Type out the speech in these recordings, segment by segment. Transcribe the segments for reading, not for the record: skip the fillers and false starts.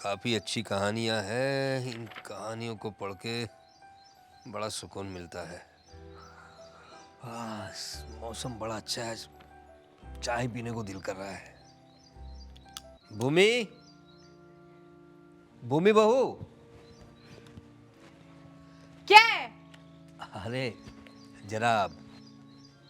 काफ़ी अच्छी कहानियाँ हैं। इन कहानियों को पढ़ के बड़ा सुकून मिलता है। मौसम बड़ा अच्छा है, चाय पीने को दिल कर रहा है। भूमि, भूमि बहू। क्या है? अरे जरा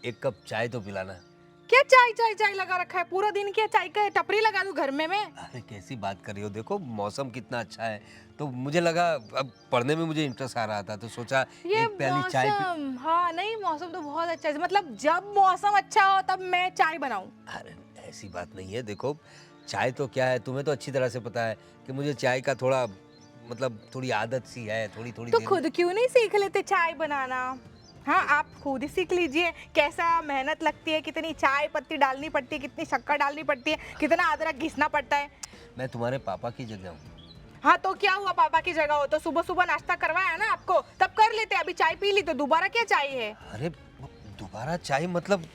एक कप चाय तो पिलाना। क्या चाय चाय चाय लगा रखा है पूरा दिन? क्या चाय का टपरी लगा दूं घर में मैं? अरे कैसी बात कर रही हो? देखो मौसम कितना अच्छा है, तो मुझे लगा अब पढ़ने में मुझे इंटरेस्ट आ रहा था, तो सोचा ये एक प्याली चाय मौसम, हाँ नहीं मौसम तो बहुत अच्छा है। मतलब जब मौसम अच्छा हो तब मैं चाय बनाऊं? अरे ऐसी बात नहीं है। देखो चाय तो क्या है, तुम्हें तो अच्छी तरह से पता है कि मुझे चाय का थोड़ा मतलब थोड़ी आदत सी है, थोड़ी थोड़ी तो देर में। खुद क्यों नहीं सीख लेते चाय बनाना? हाँ आप खुद ही सीख लीजिए। कैसा मेहनत लगती है, कितनी चाय पत्ती डालनी पड़ती है, कितनी शक्कर डालनी पड़ती है, कितना अदरक घिसना पड़ता है। मैं तुम्हारे पापा की जगह हूँ। हाँ तो क्या हुआ, पापा की जगह हो तो सुबह सुबह नाश्ता करवाया ना आपको, तब कर लेते। अभी चाय पी ली तो दोबारा क्या चाहिए? अरे दोबारा चाय मतलब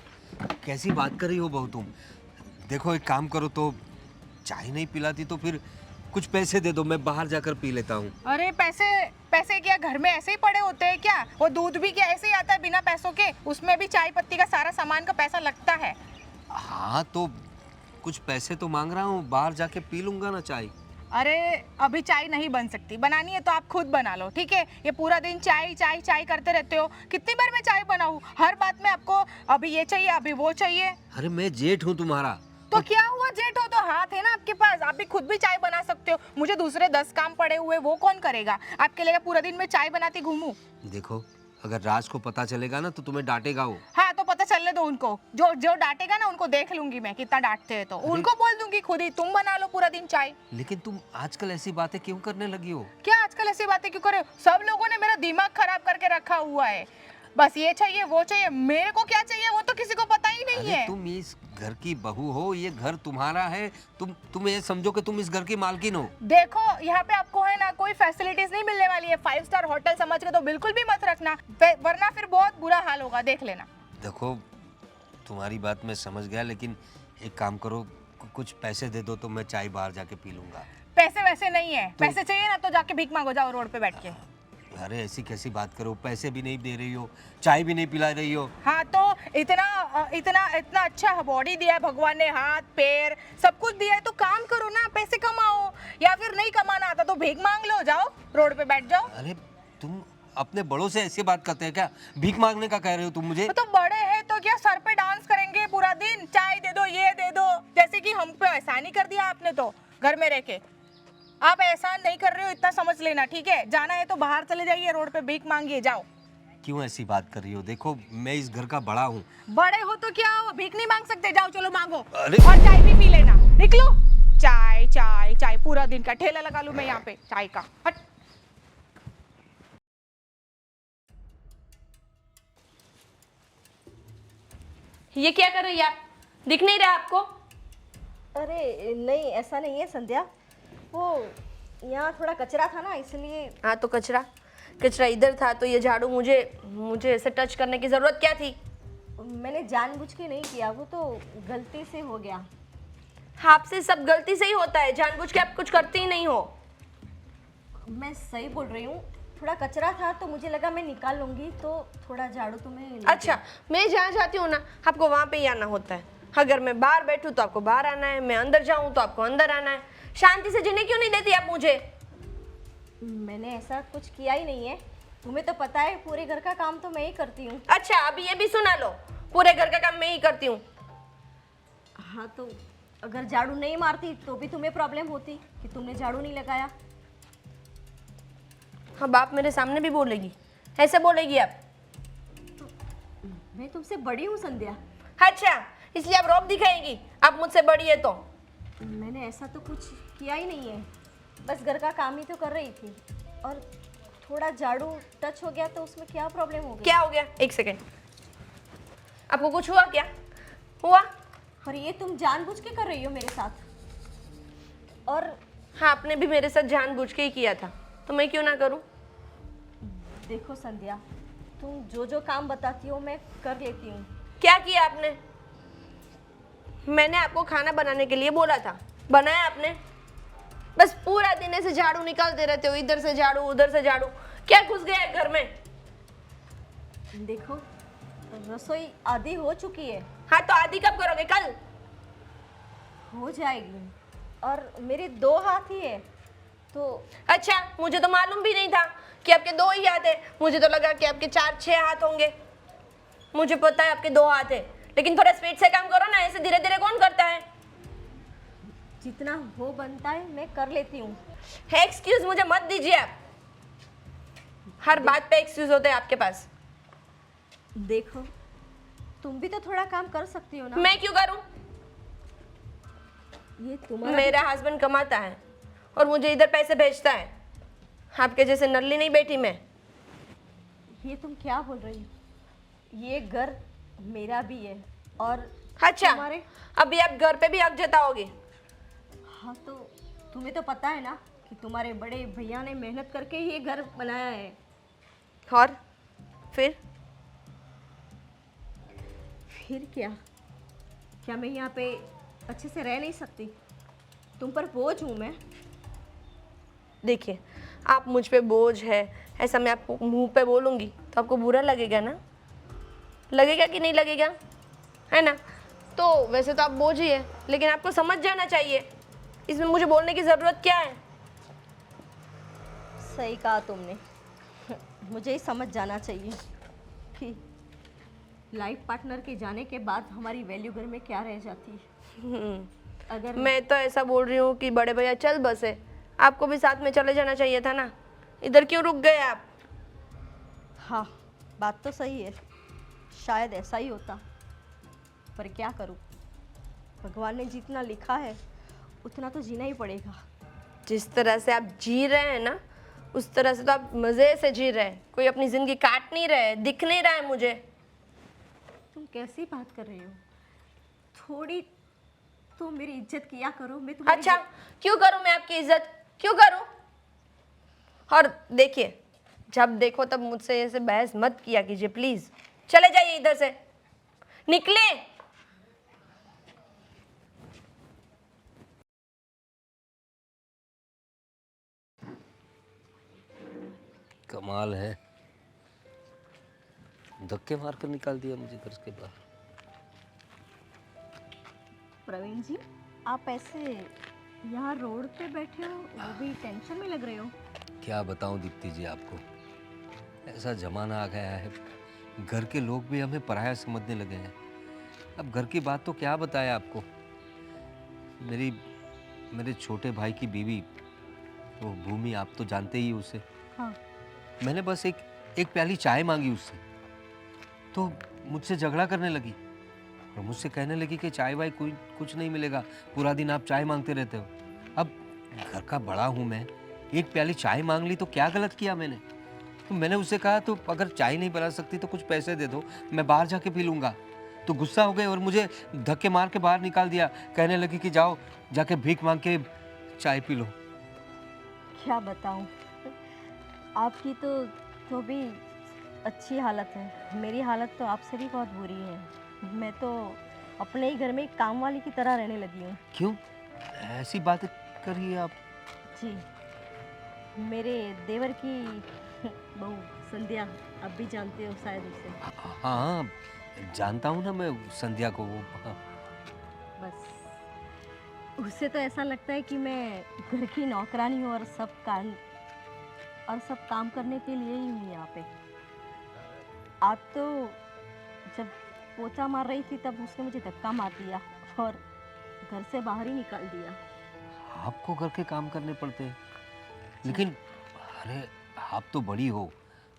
कैसी बात कर रही हो बहू तुम? देखो एक काम करो, तो चाय नहीं पिलाती तो फिर कुछ पैसे दे दो, मैं बाहर जाकर पी लेता हूँ। अरे पैसे? पैसे क्या घर में ऐसे ही पड़े होते हैं क्या? वो दूध भी क्या ऐसे ही आता है बिना पैसों के? उसमें भी चाय पत्ती का सारा सामान का पैसा लगता है। हाँ तो कुछ पैसे तो मांग रहा हूँ, बाहर जाके पी लूंगा ना चाय। अरे अभी चाय नहीं बन सकती, बनानी है तो आप खुद बना लो, ठीक है? ये पूरा दिन चाय चाय चाय करते रहते हो, कितनी बार मैं चाय बनाऊं? हर बात में आपको अभी ये चाहिए अभी वो चाहिए। अरे मैं जेठ हूँ तुम्हारा। तो क्या हुआ, जेठ हो तो हाथ है ना आपके पास, आप भी खुद भी चाय बना सकते हो। मुझे दूसरे 10 काम पड़े हुए वो कौन करेगा? आपके लिए पूरा दिन मैं चाय बनाती घूमूं? देखो अगर राज को पता चलेगा ना तो तुम्हें डांटेगा वो। हाँ तो पता चलने दो उनको, जो जो डांटेगा ना उनको देख लूंगी मैं कितना डांटते हैं, तो उनको बोल दूंगी खुद ही तुम बना लो पूरा दिन चाय। लेकिन तुम आजकल ऐसी बातें क्यों करने लगी हो? क्या आजकल ऐसी बातें क्यों करे? सब लोगों ने मेरा दिमाग खराब करके रखा हुआ है। बस ये चाहिए वो चाहिए, मेरे को क्या चाहिए वो तो किसी को पता ही नहीं अरे है। तुम इस घर की बहू हो, ये घर तुम्हारा है। तुम ये समझो कि तुम इस घर की मालकिन हो। देखो यहाँ पे आपको है ना कोई फैसिलिटीज नहीं मिलने वाली है। 5 स्टार होटल समझ के तो बिल्कुल भी मत रखना, वरना फिर बहुत बुरा हाल होगा, देख लेना। देखो तुम्हारी बात मैं समझ गया, लेकिन एक काम करो, कुछ पैसे दे दो तो मैं चाय बाहर जाके पी लूंगा। पैसे वैसे नहीं है, पैसे चाहिए ना तो जाके भीख मांगो, जाओ रोड पे बैठ के। अरे ऐसी कैसी बात करो, पैसे भी नहीं दे रही हो, चाय भी नहीं पिला रही हो। हाँ तो इतना इतना इतना अच्छा बॉडी दिया है भगवान ने, हाथ पैर सब कुछ दिया है, तो काम करो ना, पैसे कमाओ। या फिर नहीं कमाना आता तो भीख मांग लो, जाओ रोड पे बैठ जाओ। अरे तुम अपने बड़ों से ऐसी बात करते हैं क्या? भीख मांगने का कह रहे हो तुम मुझे? तो बड़े हैं तो क्या सर पे डांस करेंगे पूरा दिन, चाय दे दो ये दे दो, जैसे कि हम पे एहसान ही कर दिया आपने तो घर में रह के। आप एहसान नहीं कर रहे हो, इतना समझ लेना, ठीक है? जाना है तो बाहर चले जाइए, रोड पे भीख मांगिए, जाओ। क्यों ऐसी बात कर रही हो? देखो मैं इस घर का बड़ा हूँ। बड़े हो तो क्या हो, भीख नहीं मांग सकते? जाओ चलो मांगो, अरे और चाय भी पी लेना, निकलो। चाय चाय चाय, पूरा दिन का ठेला लगा लूं मैं यहाँ पे चाय का। हट। ये क्या कर रही है आप? दिख नहीं रहा आपको? अरे नहीं ऐसा नहीं है संध्या, वो यहाँ थोड़ा कचरा था ना इसलिए। हाँ तो कचरा कचरा इधर था तो ये झाड़ू मुझे मुझे ऐसे टच करने की जरूरत क्या थी? मैंने जानबूझ के नहीं किया, वो तो गलती से हो गया। आपसे सब गलती से ही होता है, जानबूझ के आप कुछ करते ही नहीं हो। मैं सही बोल रही हूँ, थोड़ा कचरा था तो मुझे लगा मैं निकाल लूंगी, तो थोड़ा झाड़ू तुम्हें। अच्छा, मैं जहाँ जाती हूँ ना आपको वहाँ पे ही आना होता है। अगर मैं बाहर बैठूँ तो आपको बाहर आना है, मैं अंदर जाऊँ तो आपको अंदर आना है। शांति से जीने क्यों नहीं देती आप मुझे? मैंने ऐसा कुछ किया ही नहीं है, तुम्हें तो पता है पूरे घर का काम तो मैं ही करती हूँ। अच्छा अभी ये भी सुना लो, पूरे घर का काम मैं ही करती हूँ। हाँ तो अगर झाड़ू नहीं मारती तो भी तुम्हें प्रॉब्लम होती कि तुमने झाड़ू नहीं लगाया। हाँ बाप मेरे सामने भी बोलेगी, ऐसे बोलेगी आप? मैं तुमसे बड़ी हूँ संध्या। अच्छा इसलिए आप रौब दिखाएगी, आप मुझसे बड़ी है तो? मैंने ऐसा तो कुछ किया ही नहीं है, बस घर का काम ही तो कर रही थी, और थोड़ा झाड़ू टच हो गया तो उसमें क्या प्रॉब्लम हो गई? क्या हो गया? एक सेकेंड, आपको कुछ हुआ क्या? हुआ? और ये तुम जानबूझ के कर रही हो मेरे साथ? और हाँ आपने भी मेरे साथ जानबूझ के ही किया था, तो मैं क्यों ना करूं? देखो संध्या, तुम जो जो काम बताती हो मैं कर लेती हूँ। क्या किया आपने? मैंने आपको खाना बनाने के लिए बोला था, बनाया आपने? बस पूरा दिन ऐसे झाड़ू निकालते रहते हो, इधर से झाड़ू उधर से झाड़ू। क्या घुस गया है घर में? देखो, रसोई आधी हो चुकी है। हाँ तो आधी कब करोगे? कल? हो जाएगी। और मेरे 2 हाथ ही है तो अच्छा, मुझे तो मालूम भी नहीं था कि आपके 2 ही हाथ है। मुझे तो लगा कि आपके 4-6 हाथ होंगे। मुझे पता है आपके 2 हाथ है, लेकिन थोड़ा स्पीड से काम करो ना, ऐसे धीरे धीरे कौन करता है? जितना हो बनता है मैं कर लेती हूँ। एक्सक्यूज मुझे मत दीजिए आप। हर बात पे एक्सक्यूज होते हैं आपके पास। देखो, तुम भी तो थोड़ा काम कर सकती हो ना। मैं क्यों करूं? ये तुम्हारा मेरा हस्बैंड कमाता है और मुझे इधर पैसे भेजता है। आपके जैसे नल्ली नहीं बैठी मैं। ये तुम क्या बोल रही हो? ये घर मेरा भी है और अच्छा, तुम्हारे। अभी आप घर पे भी हक जताओगे? हाँ तो तुम्हें तो पता है ना कि तुम्हारे बड़े भैया ने मेहनत करके ये घर बनाया है। और फिर क्या क्या मैं यहाँ पे अच्छे से रह नहीं सकती? तुम पर बोझ हूँ मैं। देखिए, आप मुझ पे बोझ है ऐसा मैं आपको मुंह पे बोलूँगी तो आपको बुरा लगेगा ना? लगेगा कि नहीं लगेगा? है ना? तो वैसे तो आप बोझ ही है, लेकिन आपको समझ जाना चाहिए। इसमें मुझे बोलने की ज़रूरत क्या है? सही कहा तुमने। मुझे ही समझ जाना चाहिए कि लाइफ पार्टनर के जाने के बाद हमारी वैल्यू घर में क्या रह जाती है। अगर मैं तो ऐसा बोल रही हूँ कि बड़े भैया चल बसे, आपको भी साथ में चले जाना चाहिए था ना। इधर क्यों रुक गए आप? हाँ, बात तो सही है, शायद ऐसा ही होता, पर क्या करूँ, भगवान ने जितना लिखा है उतना तो जीना ही पड़ेगा। जिस तरह से आप जी रहे हैं ना, उस तरह से तो आप मज़े से जी रहे हैं। कोई अपनी ज़िंदगी काट नहीं रहे, दिख नहीं रहा है मुझे। तुम कैसी बात कर रही हो? थोड़ी तो मेरी इज्जत किया करो। मैं तुम्हारी अच्छा, क्यों करूं मैं आपकी इज्जत? क्यों करूं? और देखिए, जब देखो तब मुझसे ऐसे बहस मत किया कीजिए प्लीज। चले जाइए इधर से, निकले। कमाल है, धक्के मार कर निकाल दिया मुझे घर के बाहर। प्रवीण जी, आप ऐसे यहाँ रोड पे बैठे हो, वो भी टेंशन में लग रहे हो। क्या बताऊं दीप्ति जी आपको, ऐसा जमाना आ गया है, घर के लोग भी हमें पराया समझने लगे हैं। अब घर की बात तो क्या बताएं आपको। मेरे छोटे भाई की बीवी, वो भूमि, आप तो जानते ही उसे। हाँ। मैंने बस एक प्याली चाय मांगी उससे, तो मुझसे झगड़ा करने लगी और मुझसे कहने लगी कि चाय वाय कुछ नहीं मिलेगा, पूरा दिन आप चाय मांगते रहते हो। अब घर का बड़ा हूँ मैं, एक प्याली चाय मांग ली तो क्या गलत किया मैंने? तो मैंने उससे कहा तो अगर चाय नहीं बना सकती तो कुछ पैसे दे दो, मैं बाहर जाके पी लूँगा। तो गुस्सा हो गए और मुझे धक्के मार के बाहर निकाल दिया। कहने लगी कि जाओ जाके भीख मांग के चाय पी लो। क्या बताऊँ, आपकी तो भी अच्छी हालत है, मेरी हालत तो आपसे भी बहुत बुरी है। मैं तो अपने ही घर में एक काम वाली की तरह रहने लगी हूँ। क्यों ऐसी बातें करिए आप? जी, मेरे देवर की बहू संध्या, आप भी जानते हो शायद उसे। हाँ, जानता हूँ ना मैं संध्या को। वो हाँ। बस उससे तो ऐसा लगता है कि मैं घर की नौकरानी हूँ और सब काम करने के लिए ही हूँ यहाँ पे। आप तो जब पोछा मार रही थी तब उसने मुझे धक्का मार दिया और घर से बाहर ही निकाल दिया। आपको घर के काम करने पड़ते हैं, लेकिन अरे आप तो बड़ी हो,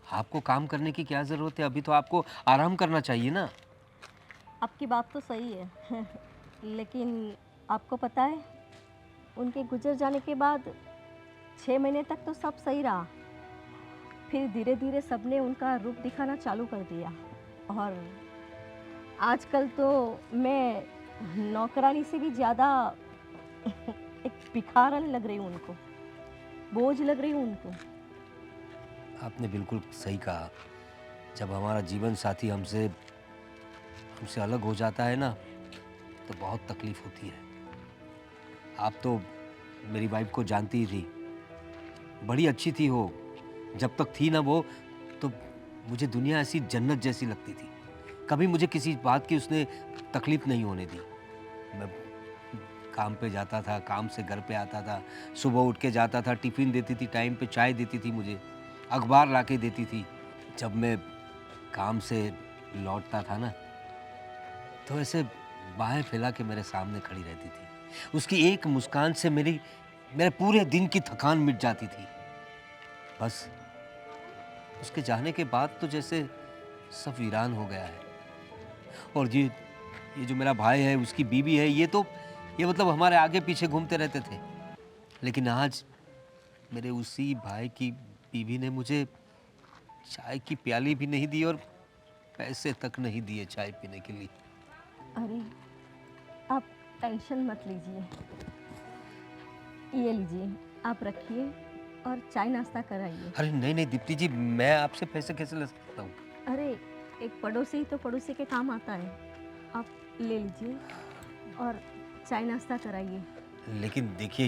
आपको काम करने की क्या ज़रूरत है? अभी तो आपको आराम करना चाहिए ना। आपकी बात तो सही है लेकिन आपको पता है, उनके गुजर जाने के बाद 6 महीने तक तो सब सही रहा, फिर धीरे धीरे सबने उनका रूप दिखाना चालू कर दिया और आजकल तो मैं नौकरानी से भी ज़्यादा एक भिखारन लग रही हूँ उनको, बोझ लग रही हूँ उनको। आपने बिल्कुल सही कहा। जब हमारा जीवन साथी हमसे अलग हो जाता है ना, तो बहुत तकलीफ होती है। आप तो मेरी वाइफ को जानती ही थी, बड़ी अच्छी थी वो। जब तक थी ना वो, तो मुझे दुनिया ऐसी जन्नत जैसी लगती थी। कभी मुझे किसी बात की उसने तकलीफ नहीं होने दी। मैं काम पे जाता था, काम से घर पे आता था, सुबह उठ के जाता था, टिफ़िन देती थी, टाइम पे चाय देती थी मुझे, अखबार ला के देती थी। जब मैं काम से लौटता था ना, तो ऐसे बाहें फैला के मेरे सामने खड़ी रहती थी। उसकी एक मुस्कान से मेरे पूरे दिन की थकान मिट जाती थी। बस उसके जाने के बाद तो जैसे सब वीरान हो गया है। और ये जो मेरा भाई है, उसकी बीवी है, ये मतलब हमारे आगे पीछे घूमते रहते थे। लेकिन आज मेरे उसी भाई की बीवी ने मुझे चाय की प्याली भी नहीं दी और पैसे तक नहीं दिए चाय पीने के लिए। अरे आप टेंशन मत लीजिए, ये लीजिए, आप रखिए और चाय नाश्ता कराइए। अरे नहीं नहीं दीप्ति जी, मैं आपसे पैसे कैसे ले सकता हूँ? अरे एक पड़ोसी तो पड़ोसी के काम आता है, आप ले लीजिए और चाय नाश्ता कराइए। लेकिन देखिए,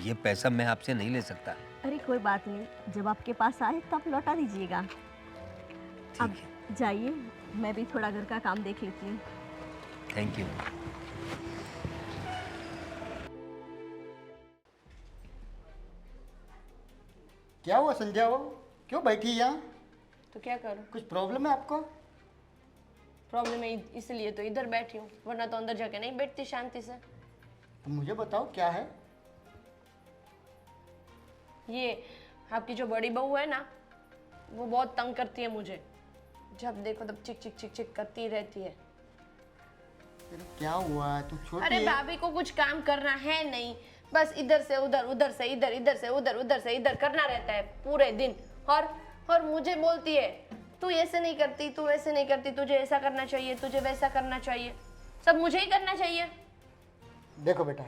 ये पैसा मैं आपसे नहीं ले सकता। अरे कोई बात नहीं, जब आपके पास आए तो आप लौटा दीजिएगा। अब ठीक है, जाइए, मैं भी थोड़ा घर का काम देख लेती हूँ। Thank you. क्या हुआ संध्या, हो क्यों बैठी यहाँ? तो क्या करूं? कुछ प्रॉब्लम है आपको? प्रॉब्लम है इसलिए तो इधर बैठी हूँ, वरना तो अंदर जाके नहीं बैठती शांति से। तो मुझे बताओ क्या है? ये आपकी जो बड़ी बहू है ना, वो बहुत तंग करती है मुझे। जब देखो तब चिक चिक चिक चिक करती रहती है। तेरे क्या हुआ? तू छोटी अरे है। भाभी को कुछ काम करना है नहीं, बस इधर से उधर, उधर से इधर, इधर से उधर, उधर से इधर करना रहता है पूरे दिन। और मुझे बोलती है, तू ऐसे नहीं करती, तू वैसे नहीं करती, तुझे ऐसा करना चाहिए, तुझे वैसा करना चाहिए, सब मुझे ही करना चाहिए। देखो बेटा,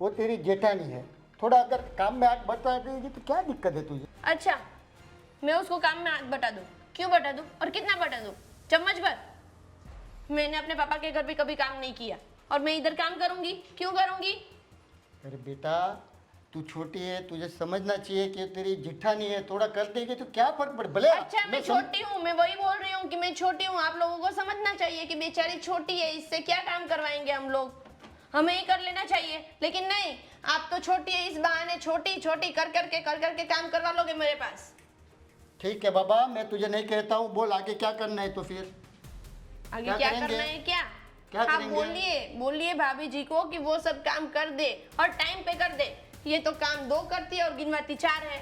वो तेरी जेठानी है, थोड़ा अगर काम में हाथ बटा देगी तो क्या दिक्कत है तुझे? अच्छा, मैं उसको काम में हाथ बटा दूं? क्यों बटा दूं और कितना बटा दूं? चम्मच भर? मैंने अपने पापा के घर भी कभी काम नहीं किया और मैं इधर काम करूंगी? क्यों करूंगी? अरे बेटा, तू छोटी है, तुझे समझना चाहिए कि तेरी जेठानी है, थोड़ा कर देगी तो क्या फर्क पड़े भले। अच्छा, मैं छोटी हूँ, मैं वही बोल रही हूँ कि मैं छोटी हूँ। आप लोगों को समझना चाहिए कि बेचारी छोटी है, इससे क्या काम करवाएंगे हम लोग, हमें ही कर लेना चाहिए। लेकिन नहीं, आप तो छोटी है, इस बहाने छोटी छोटी कर करके काम करवा लोगे मेरे पास। ठीक है बाबा, मैं तुझे नहीं कहता हूँ, बोल आगे क्या करना है तो फिर। आगे क्या क्या करेंगे? करना है? क्या आप करेंगे? बोलिए भाभी जी को कि वो सब काम कर दे और टाइम पे कर दे। ये तो काम 2 करती है और गिनवाती 4 है।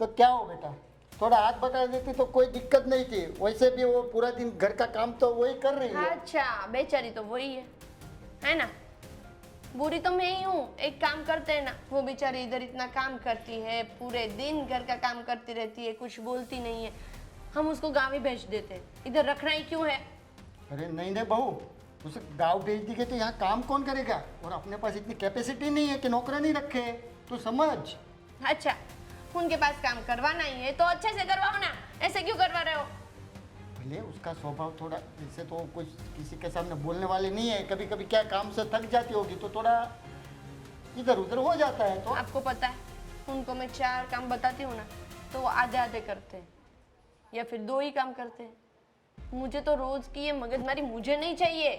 तो क्या हो बेटा, थोड़ा हाथ बटा देती तो कोई दिक्कत नहीं थी। वैसे भी वो पूरा दिन घर का काम तो वही कर रही है। अच्छा, बेचारी तो वही है ना? बुरी तो मैं ही हूँ। एक काम करते हैं ना, वो बेचारी इधर इतना काम करती है, पूरे दिन घर का काम करती रहती है, कुछ बोलती नहीं है। हम उसको गाँव ही भेज देते हैं, इधर रखना ही क्यों है? अरे नहीं नहीं बहू, उसे गांव भेज देंगे तो यहाँ काम कौन करेगा? और अपने पास इतनी कैपेसिटी नहीं है कि नौकरानी रखे, तो समझ। अच्छा, उनके पास काम करवाना ही है तो अच्छे से करवाओ ना, ऐसे क्यों करवा रहे हो? भले उसका स्वभाव थोड़ा, जैसे तो कुछ किसी के सामने बोलने वाले नहीं है, कभी कभी क्या काम से थक जाती होगी तो थोड़ा इधर उधर हो जाता है। तो आपको पता है, उनको मैं 4 काम बताती हूँ ना, तो वो आधे आधे करते हैं या फिर 2 ही काम करते हैं। मुझे तो रोज की ये मगजमारी मुझे नहीं चाहिए।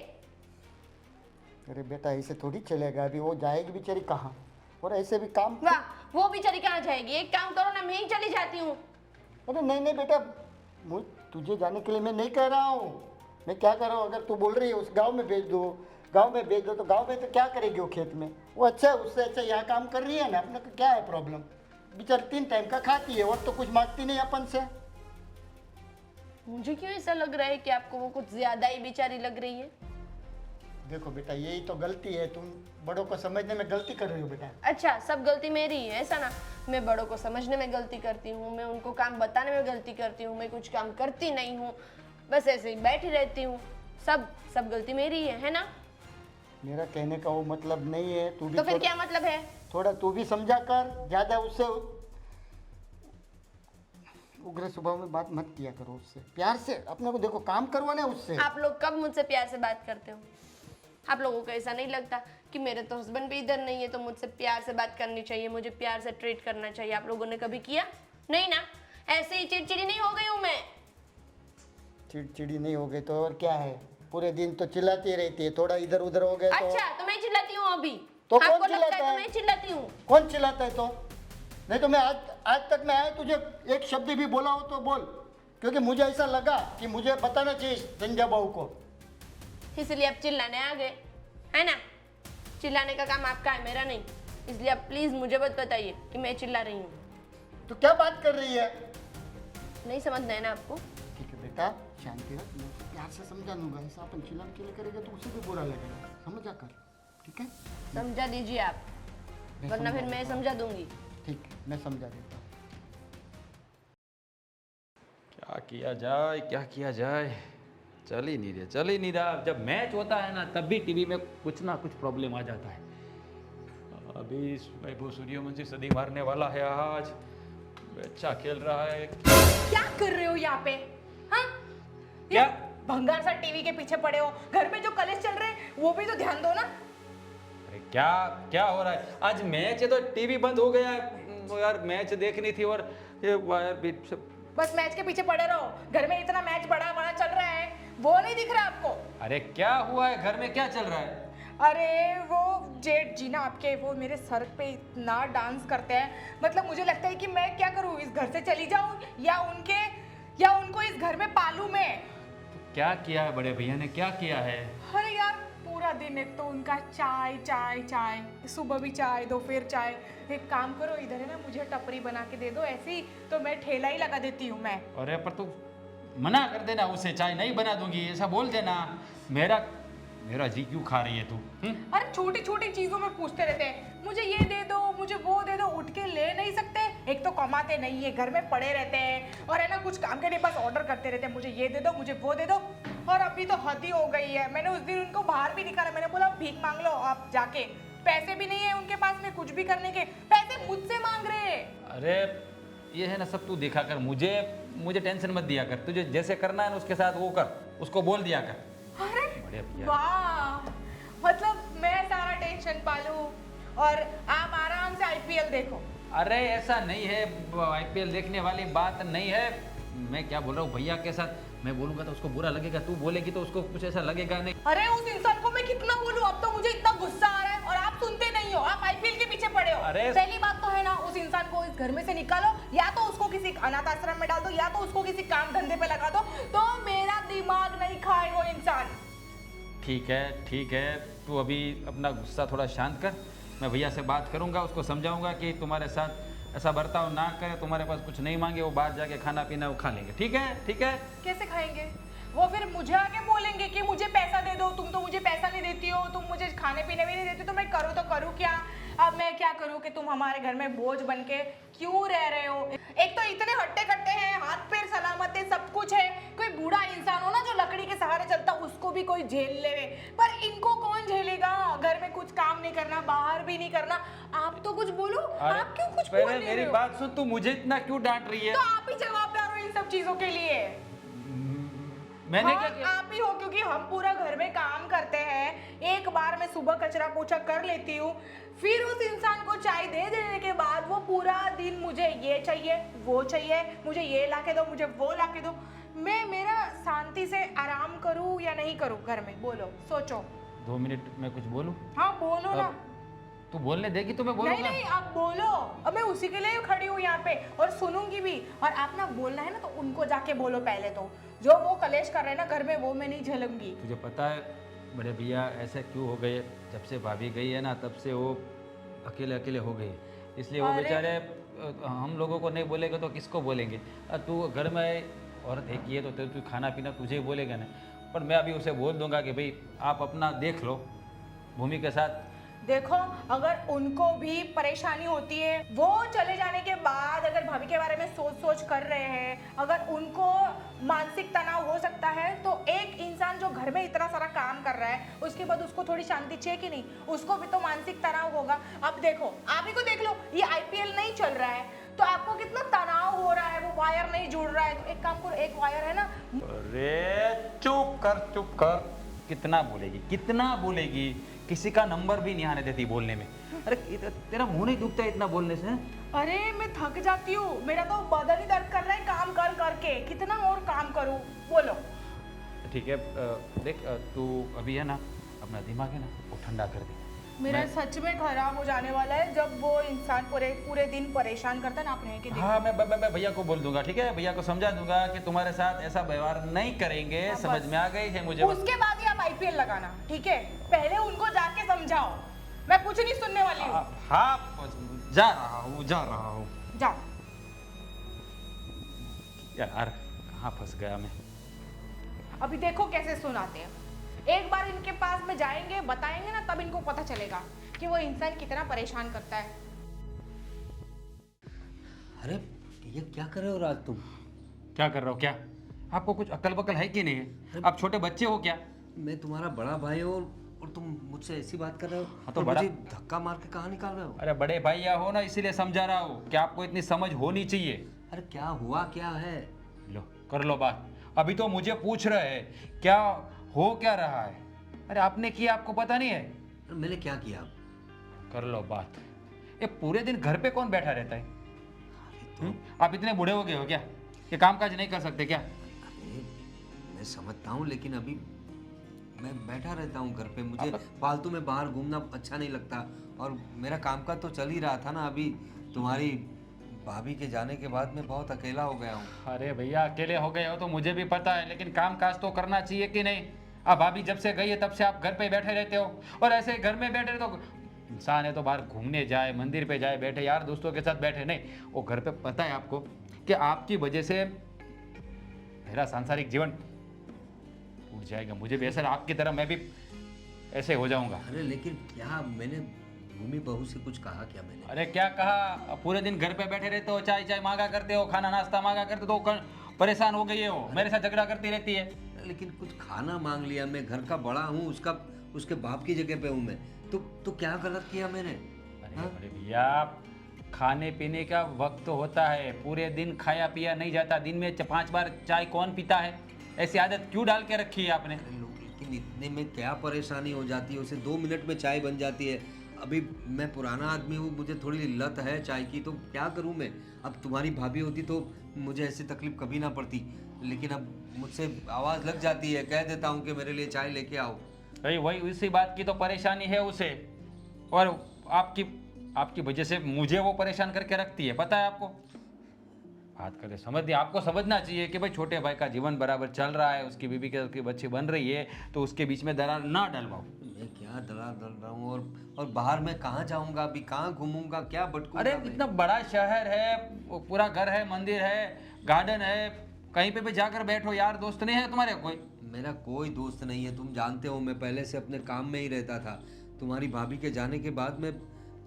अरे बेटा, ऐसे थोड़ी चलेगा, अभी वो जाएगी बेचारी कहाँ? और ऐसे भी काम। वाह, वो बेचारी कहाँ जाएगी? एक काम करो ना, मैं ही चली जाती हूँ। अरे नहीं नहीं बेटा, तुझे जाने के लिए मैं नहीं कह रहा हूँ। मैं क्या कर रहा हूँ, अगर तू बोल रही है उस गांव में भेज दो, गांव में भेज दो, तो गांव में तो क्या करेगी वो खेत में? वो अच्छा है, उससे अच्छा यहाँ काम कर रही है ना, अपने को क्या है प्रॉब्लम? बेचारी 3 टाइम का खाती है और तो कुछ मांगती नहीं अपन से। मुझे क्यों ऐसा लग रहा है कि आपको वो कुछ ज्यादा ही बेचारी लग रही है? देखो बेटा, यही तो गलती है, तुम बड़ों को समझने में गलती कर रही हो बेटा। अच्छा, सब गलती मेरी है ऐसा ना? मैं बड़ों को समझने में गलती करती हूँ, मैं उनको काम बताने में गलती करती हूँ, मैं कुछ काम करती नहीं हूँ, बस ऐसे ही बैठी रहती हूँ। सब गलती मेरी है ना? मेरा कहने का वो मतलब नहीं है। तू भी तो फिर क्या मतलब है? थोड़ा तू भी समझा कर, ज्यादा उससे उग्र स्वभाव में बात मत किया करो उससे, प्यार से। अपने को देखो काम करवाना है उससे। आप लोग कब मुझसे प्यार से बात करते हो? आप लोगों को ऐसा नहीं लगता कि मेरे तो हस्बैंड भी इधर नहीं है, तो मुझसे प्यार से बात करनी चाहिए, मुझे प्यार से ट्रीट करना चाहिए। आप लोगों ने कभी किया? नहीं ना। ऐसे ही चिड़चिड़ी नहीं हो गई हूँ मैं। चिड़चिड़ी नहीं हो गई तो और क्या है, पूरे दिन तो चिल्लाती रहती है, थोड़ा इधर उधर हो गए तो अच्छा, तो मैं चिल्लाती हूँ अभी? तो कौन आपको लगता चिल्लाता है है? तो मैं चिल्लाती हूँ? कौन चिल्लाता है तो? नहीं तो मैं आज तक मैं आया तुझे एक शब्द भी बोला हो तो बोल, क्योंकि मुझे ऐसा लगा कि मुझे बताना चाहिए संजय बहू को। इसलिए आप चिल्लाने आ गए, है ना? चिल्लाने का काम आपका है, मेरा नहीं। इसलिए आप प्लीज मुझे मत बताइए कि मैं चिल्ला रही हूँ। तो क्या बात कर रही है? नहीं समझना है ना आपको? ठीक है बेटा, शांति रख, मैं उसे प्यार से समझा दूंगा। ऐसा अपन चिल्ला के करेगा तो उसे भी बुरा लगेगा, समझा कर, ठीक है? समझा दीजिए आप, मैं वरना समझा फिर मैं देता हूँ। समझा दूंगी। ठीक है, मैं समझा देता हूँ। क्या किया जाए, क्या किया जाए, चल ही नहीं रहा। जब मैच होता है ना तब भी टीवी में कुछ ना कुछ प्रॉब्लम आ जाता है। अभी वैभव सूर्यवंशी सदी मारने वाला है आज, अच्छा खेल रहा है। क्या कर रहे हो यहाँ पे? हाँ, क्या? भंगार सा टीवी के पीछे पड़े हो। घर में जो कलेश चल रहे हैं वो भी तो ध्यान दो ना। अरे क्या क्या हो रहा है? आज मैच है तो टीवी बंद हो गया है। यार मैच देखनी थी और ये वायर भी बस मैच के पीछे पड़े रहो। घर में इतना मैच बड़ा बड़ा चल रहा है, वो नहीं दिख रहा आपको? अरे क्या हुआ है, घर में क्या चल रहा है? अरे वो जेठ जी ना आपके, वो मेरे सर पे इतना डांस करते हैं, मतलब मुझे लगता है कि मैं क्या करूँ, इस घर से चली जाऊँ या उनको इस घर में पालूं मैं। क्या किया है बड़े भैया ने, क्या किया है? अरे यार पूरा दिन एक तो उनका चाय चाय चाय, सुबह भी चाय, दोपहर चाय। एक काम करो, इधर है ना मुझे टपरी बना के दे दो ऐसी, तो मैं ठेला ही लगा देती हूँ मैं। अरे पर तू मना कर देना उसे, चाय नहीं बना दूंगी ऐसा बोल देना। मेरा जी क्यों खा रही है तू? अरे छोटी छोटी चीजों में पूछते रहते हैं, मुझे ये दे दो, मुझे वो दे दो। उठ के ले नहीं सकते? एक तो कमाते नहीं है, घर में पड़े रहते हैं और है ना कुछ काम के लिए बस ऑर्डर करते रहते हैं, मुझे ये दे दो, मुझे वो दे दो। और अभी तो हद ही हो गई है। मैंने उस दिन उनको बाहर भी निकाला, मैंने बोला भीख मांग लो आप जाके। पैसे भी नहीं है उनके पास में कुछ भी करने के, पैसे मुझसे मांग रहे हैं। अरे ये है ना सब तू देखा कर, मुझे टेंशन मत दिया कर। तुझे जैसे करना है ना उसके साथ वो कर, उसको बोल दिया कर। अरे बड़े भैया, वाह, मतलब मैं सारा टेंशन पालूं और आप आराम से आईपीएल देखो। अरे ऐसा नहीं है, आईपीएल देखने वाली बात नहीं है। मैं क्या बोल रहा हूँ भैया के साथ, मैं बोलूंगा तो उसको बुरा लगेगा, तू बोलेगी तो उसको कुछ ऐसा लगेगा नहीं। अरे उस इंसान को मैं कितना बोलूं, अब तो मुझे इतना गुस्सा आ रहा है और आप सुनते नहीं हो, आप आईपीएल के पीछे पड़े हो। अरे पहली बात तो है ना, उस इंसान को इस घर में से निकालो, या तो उसको किसी अनाथ आश्रम में डाल दो, या तो उसको किसी काम धंधे पे लगा दो, तो मेरा दिमाग नहीं खाए वो इंसान। ठीक है, तू अभी अपना गुस्सा थोड़ा शांत कर। मैं भैया से बात करूंगा, उसको समझाऊंगा कि तुम्हारे साथ ऐसा बर्ताव ना करे, तुम्हारे पास कुछ नहीं मांगे, वो बाहर जाके खाना पीना वो खा लेंगे। ठीक है? कैसे खाएंगे वो? फिर मुझे आके बोलेंगे कि मुझे पैसा दे दो, तुम तो मुझे पैसा नहीं देती हो, तुम मुझे खाने पीने भी नहीं देती, तो मैं करूँ तो करूँ क्या? अब मैं क्या करूँ कि तुम हमारे घर में बोझ बन के क्यों रह रहे हो? एक तो इतने हट्टे कट्टे हैं, हाथ पैर सलामत है, सब कुछ है। कोई बूढ़ा इंसान हो ना जो लकड़ी के सहारे चलता, उसको भी कोई झेल ले, पर इनको कौन झेलेगा? घर में कुछ काम नहीं करना, बाहर भी नहीं करना। आप तो कुछ बोलो, आप क्यों कुछ बोल पहले नहीं मेरी रहे हो? बात सुन, तू मुझे इतना क्यों डांट रही है? तो आप ही जवाबदार हो इन सब चीजों के लिए। मैंने हाँ, क्या किया? आप ही हो, क्योंकि हम पूरा घर में काम करते हैं। एक बार मैं सुबह कचरा पोछा कर लेती हूँ, फिर उस इंसान को चाय दे देने के बाद वो पूरा दिन मुझे ये चाहिए, वो चाहिए, मुझे ये ला के दो, मुझे वो ला के दो। मैं मेरा शांति से आराम करूँ या नहीं करूँ घर में? बोलो, सोचो। 2 मिनट में कुछ बोलूं? हाँ बोलो ना। तू बोलने देगी तो मैं बोलूंगा। नहीं आप बोलो, अब मैं उसी के लिए खड़ी हूँ यहाँ पे और सुनूंगी भी। और आप ना बोलना है ना तो उनको जाके बोलो पहले, तो जो वो कलेश कर रहे हैं ना घर में, वो मैं नहीं झेलूंगी। तुझे पता है बड़े भैया ऐसे क्यों हो गए? जब से भाभी गई है ना तब से वो अकेले हो गए, इसलिए वो अरे! बेचारे हम लोगों को नहीं बोलेंगे तो किसको बोलेंगे? तू घर में औरत है कि है तो तू खाना पीना तुझे ही बोलेगा ना। पर मैं अभी उसे बोल दूंगा कि भाई आप अपना देख लो भूमि के साथ। देखो, अगर उनको भी परेशानी होती है, वो चले जाने के बाद अगर भाभी के बारे में सोच कर रहे हैं, अगर उनको मानसिक तनाव हो सकता है, तो एक इंसान जो घर में इतना सारा काम कर रहा है उसके बाद उसको थोड़ी शांति चाहिए कि नहीं? उसको भी तो मानसिक तनाव होगा। अब देखो, आप ही को देख लो, ये आईपीएल नहीं चल रहा है तो आपको कितना तनाव हो रहा है, वो वायर नहीं जुड़ रहा है, तो एक काम करो, एक वायर है ना। अरे चुप कर, कितना बोलेगी? किसी का नंबर भी नहीं आने देती बोलने में। अरे तेरा मुंह नहीं दुखता है इतना बोलने से? अरे मैं थक जाती हूँ, मेरा तो बदन ही दर्द कर रहा है काम कर करके, कितना और काम करूँ बोलो। ठीक है, देख तू अभी है ना अपना दिमाग है ना वो ठंडा कर दे। मेरा सच में खराब हो जाने वाला है जब वो इंसान पूरे दिन परेशान करता है ना अपने के दिन। हाँ मैं भैया को बोल दूंगा, ठीक है, भैया को समझा दूंगा कि तुम्हारे साथ ऐसा व्यवहार नहीं करेंगे। हाँ, समझ बस। में आ गई है मुझे? उसके बाद ही आप आईपीएल लगाना, ठीक है? पहले उनको जाके समझाओ, मैं कुछ नहीं सुनने वाली हूँ। हाँ जा रहा हूँ। जाओ। यार कहाँ फंस गया मैं? अभी देखो कैसे सुनाते हैं। एक बार इनके पास में जाएंगे, बताएंगे ना, तब इनको पता चलेगा कि वो इंसान कितना परेशान करता है। अरे ये क्या कर रहे हो राज तुम? क्या कर रहे हो? क्या आपको कुछ अक्ल बकल है कि नहीं है? आप छोटे बच्चे हो क्या? मैं तुम्हारा बड़ा भाई हूँ और तुम मुझसे ऐसी बात कर रहे हो? हाँ, तो और बड़ा- मुझे धक्का मार के कहाँ निकाल रहे हो? अरे बड़े भैया हो ना, इसीलिए समझा रहा हूँ कि आपको इतनी समझ होनी चाहिए। अरे क्या हुआ क्या है? लो कर लो बात। अभी तो मुझे पूछ रहे हैं क्या हो क्या रहा है। अरे आपने किया, आपको पता नहीं है? अरे मैंने क्या किया? कर लो बात। ये पूरे दिन घर पे कौन बैठा रहता है? आप इतने बूढ़े हो गए हो क्या ये काम काज नहीं कर सकते क्या? अरे मैं समझता हूँ लेकिन अभी मैं बैठा रहता हूँ घर पे, मुझे फालतू में बाहर घूमना अच्छा नहीं लगता और मेरा काम का तो चल ही रहा था ना। अभी तुम्हारी भाभी के जाने के बाद मैं बहुत अकेला हो गया हूँ। अरे भैया अकेले हो गए हो तो मुझे भी पता है, लेकिन काम काज तो करना चाहिए कि नहीं? अब भाभी जब से गई है तब से आप घर पे बैठे रहते हो और ऐसे घर में बैठे तो इंसान है तो बाहर घूमने जाए, मंदिर पे जाए, बैठे यार दोस्तों के साथ बैठे, नहीं वो घर पे। पता है आपको कि आपकी वजह से मेरा सांसारिक जीवन टूट जाएगा। मुझे भी ऐसा आपकी तरह मैं भी ऐसे हो जाऊंगा। अरे लेकिन क्या मैंने भूमि बहू से कुछ कहा क्या मैंने? अरे क्या कहा? अब पूरे दिन घर पे बैठे रहते हो, चाय चाय मांगा करते हो, खाना नाश्ता मांगा करते हो, तो परेशान हो गई हो, मेरे साथ झगड़ा करती रहती है। लेकिन कुछ खाना मांग लिया, मैं घर का बड़ा हूँ, उसके बाप की जगह पे हूँ मैं, तो क्या गलत किया मैंने? अरे भैया खाने पीने का वक्त होता है, पूरे दिन खाया पिया नहीं जाता। दिन में 5 बार चाय कौन पीता है? ऐसी आदत क्यों डाल के रखी है आपने? अरे लोग लेकिन इतने में क्या परेशानी हो जाती है, उसे 2 मिनट में चाय बन जाती है। अभी मैं पुराना आदमी हूँ, मुझे थोड़ी लत है चाय की, तो क्या करूँ मैं? अब तुम्हारी भाभी होती तो मुझे ऐसी तकलीफ कभी ना पड़ती, लेकिन अब मुझसे आवाज़ लग जाती है, कह देता हूँ कि मेरे लिए चाय लेके आओ। भाई वही उसी बात की तो परेशानी है उसे, और आपकी वजह से मुझे वो परेशान करके रखती है, पता है आपको? बात करे समझ आपको समझना चाहिए कि भाई छोटे भाई का जीवन बराबर चल रहा है, उसकी बीवी के उसकी बच्ची बन रही है, तो उसके बीच में दरार ना डलवाओ। मैं क्या दरार डल रहा हूँ? और बाहर मैं कहाँ जाऊँगा अभी? कहाँ घूमूंगा? क्या भटकूंगा अरे मैं? इतना बड़ा शहर है, वो पूरा घर है, मंदिर है, गार्डन है, कहीं पे भी जाकर बैठो। यार दोस्त नहीं है तुम्हारे कोई? मेरा कोई दोस्त नहीं है, तुम जानते हो मैं पहले से अपने काम में ही रहता था। तुम्हारी भाभी के जाने के बाद मैं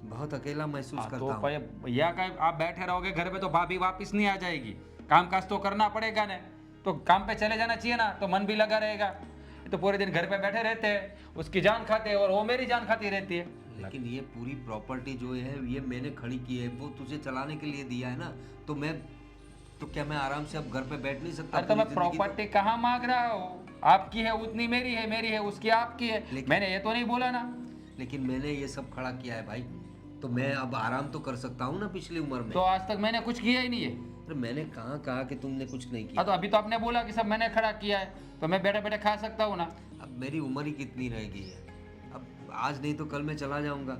बहुत अकेला महसूस करता तो हूँ। भैया का आप बैठे रहोगे घर पे तो भाभी वापस नहीं आ जाएगी। काम काज तो करना पड़ेगा ना, तो काम पे चले जाना चाहिए ना, तो मन भी लगा रहेगा। तो पूरे दिन घर पे बैठे रहते हैं, उसकी जान खाते हैं और वो मेरी जान खाती रहती है। लेकिन ये पूरी प्रॉपर्टी जो है ये मैंने खड़ी की है, वो तुझे चलाने के लिए दिया है ना, तो क्या मैं आराम से अब घर पे बैठ नहीं सकता? अरे तो मैं पूरी जिंदगी प्रॉपर्टी कहाँ मांग रहा हूँ? आपकी है उतनी मेरी है, मेरी है उसकी आपकी है, मैंने ये तो नहीं बोला ना। लेकिन मैंने ये सब खड़ा किया है भाई, तो मैं अब आराम तो कर सकता हूँ ना पिछली उम्र में। तो आज तक मैंने कुछ किया ही नहीं है। अरे मैंने कहाँ कहा कि तुमने कुछ नहीं किया? हाँ तो अभी तो आपने बोला कि सब मैंने खड़ा किया है, तो मैं बैठे बैठे खा सकता हूँ ना। अब मेरी उम्र ही कितनी रह गई है, अब आज नहीं तो कल मैं चला जाऊंगा,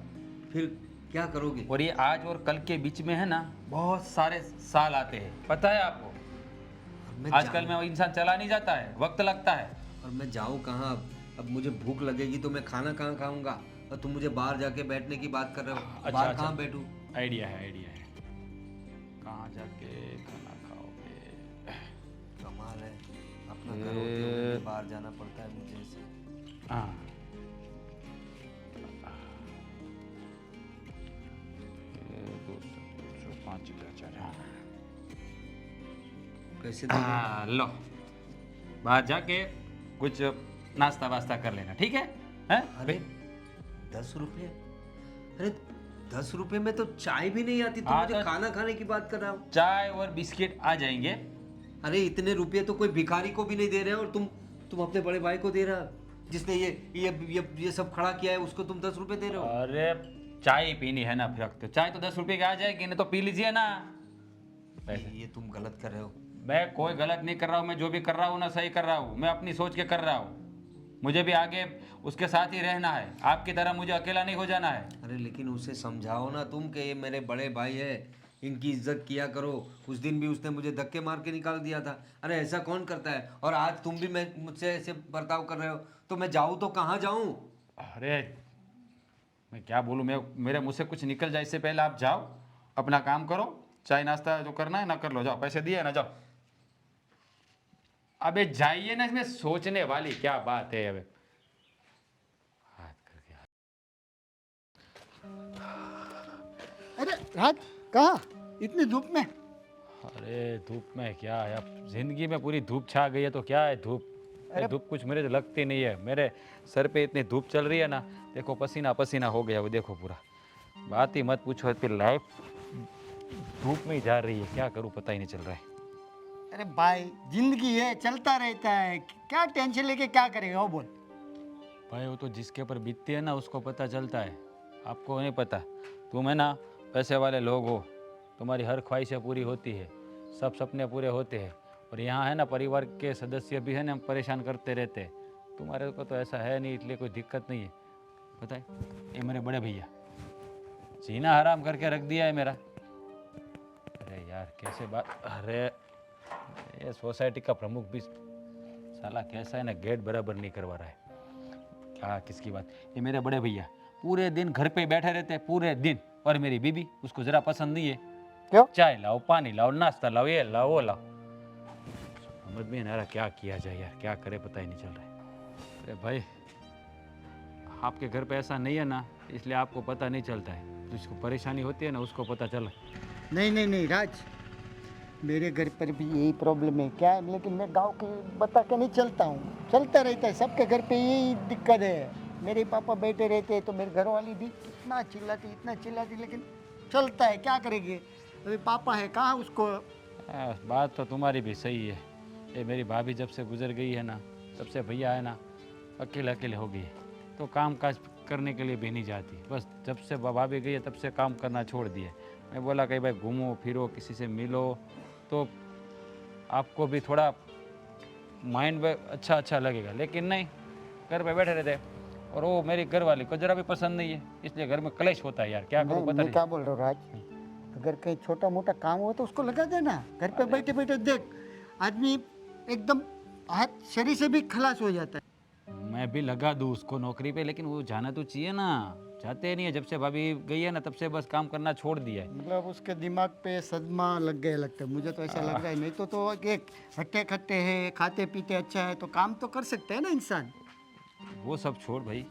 फिर क्या करोगे? और ये आज और कल के बीच में है ना बहुत सारे साल आते हैं, पता है आपको? अब मैं आजकल में वो इंसान चला नहीं जाता है, वक्त लगता है। और मैं जाऊँ कहाँ अब मुझे भूख लगेगी तो मैं खाना कहाँ खाऊंगा? और तुम मुझे बाहर जाके बैठने की बात कर रहे हो, बाहर कहाँ बैठूं? आइडिया है कहाँ जाके खाना खाओगे? कमाल है, अपना घर होते हुए भी बाहर जाना पड़ता है मुझे ऐसे। हाँ 5 कैसे देंगे? हाँ लो बाहर जाके कुछ नाश्ता वास्ता कर लेना, ठीक है? हैं? अरे 10 रुपये? अरे 10 रुपये में तो चाय भी नहीं आती, तुम हाँ, मुझे तो- खाना खाने की बात कर रहा हो? चाय और बिस्किट आ जाएंगे। अरे इतने रुपये तो कोई भिखारी को भी नहीं दे रहे हो और तुम अपने बड़े भाई को दे रहा हो। जिसने ये सब खड़ा किया है उसको तुम 10 रुपए दे रहे हो? अरे चाय पीनी है ना फिर, तो चाय तो 10 रुपए की आ जाएगी, नहीं तो पी लीजिए ना। ये तुम गलत कर रहे हो। मैं कोई गलत नहीं कर रहा हूँ, मैं जो भी कर रहा हूँ ना सही कर रहा हूँ, मैं अपनी सोच के कर रहा हूँ। मुझे भी आगे उसके साथ ही रहना है, आपकी तरह मुझे अकेला नहीं हो जाना है। अरे लेकिन उसे समझाओ ना तुम कि ये मेरे बड़े भाई है, इनकी इज्जत किया करो। उस दिन भी उसने मुझे धक्के मार के निकाल दिया था। अरे ऐसा कौन करता है? और आज तुम भी मैं मुझसे ऐसे बर्ताव कर रहे हो, तो मैं जाऊँ तो कहाँ जाऊँ? अरे मैं क्या बोलूँ, मैं मेरे मुँह से कुछ निकल जाए इससे पहले आप जाओ, अपना काम करो, चाय नाश्ता जो करना है ना कर लो, जाओ, पैसे दिए ना, जाओ। अबे जाइए ना, इसमें सोचने वाली क्या बात है। अबे हाथ करके अरे राज, कहाँ इतनी धूप में? अरे धूप में क्या है, अब जिंदगी में पूरी धूप छा गई है तो क्या है धूप। ये धूप कुछ मेरे लगती नहीं है, मेरे सर पे इतनी धूप चल रही है ना, देखो पसीना पसीना हो गया वो, देखो पूरा। बात ही मत पूछो, फिर लाइफ धूप में ही जा रही है, क्या करूँ पता ही नहीं चल रहा है। अरे भाई जिंदगी है, चलता रहता है, क्या टेंशन लेके क्या करेगा वो बोल। भाई वो तो जिसके ऊपर बीतती है ना उसको पता चलता है, आपको नहीं पता। तुम है ना पैसे वाले लोग हो, तुम्हारी हर ख्वाहिशें पूरी होती है, सब सपने पूरे होते हैं, और यहाँ है ना परिवार के सदस्य भी है ना परेशान करते रहते हैं। तुम्हारे को तो ऐसा है नहीं, इसलिए कोई दिक्कत नहीं है। पता है ये मेरे बड़े भैया जीना हराम करके रख दिया है मेरा। अरे यार कैसे बात, अरे ये सोसाइटी का प्रमुख भी साला कैसा है ना, गेट बराबर नहीं करवा रहा है। क्या किसकी बात, ये मेरे बड़े भैया पूरे दिन घर पे बैठे रहते हैं पूरे दिन, और मेरी बीबी उसको जरा पसंद नहीं है। क्यों? चाय लाओ, पानी लाओ, नाश्ता लाओ, ये लाओ वो लाओ, समझ में नहीं आ रहा क्या किया जाए यार, क्या करे पता ही नहीं चल रहा है। अरे भाई आपके घर पे ऐसा नहीं है ना, इसलिए आपको पता नहीं चलता है, जिसको परेशानी होती है ना उसको पता चला। नहीं नहीं नहीं राज, मेरे घर पर भी यही प्रॉब्लम है क्या, लेकिन मैं गांव के बता के नहीं चलता हूँ, चलता रहता है, सबके घर पे यही दिक्कत है। मेरे पापा बैठे रहते हैं तो मेरे घर वाली भी इतना चिल्लाती, लेकिन चलता है, क्या करेंगे। अभी पापा है कहाँ उसको। बात तो तुम्हारी भी सही है। ये मेरी भाभी जब से गुजर गई है ना, तब से भैया है ना अकेले अकेले हो गई है, तो काम काज करने के लिए भी नहीं जाती। बस जब से भाभी गई है तब से काम करना छोड़ दिए। मैं बोला कहीं भाई घूमो फिरो, किसी से मिलो, तो आपको भी थोड़ा माइंड में अच्छा लगेगा, लेकिन नहीं, घर पे बैठे रहते हैं। और वो मेरी घर वाली को जरा भी पसंद नहीं है, इसलिए घर में कलेश होता है यार, क्या करूँ पता मैं नहीं। क्या बोल रहा हूँ राज, अगर कहीं छोटा मोटा काम हो तो उसको लगा देना, घर पे बैठे बैठे देख आदमी एकदम हाथ शरीर से भी खलास हो जाता है। मैं भी लगा दूँ उसको नौकरी पे, लेकिन वो जाना तो चाहिए ना, जाते नहीं है। जब से भाभी गई है ना तब से बस काम करना छोड़ दिया है। मतलब उसके दिमाग पे सदमा लग गया लगता है, मुझे तो ऐसा लग रहा है। नहीं तो एक हट्टे खट्टे है, खाते पीते अच्छा है, तो काम तो कर सकते हैं ना इंसान। वो सब छोड़ भाई,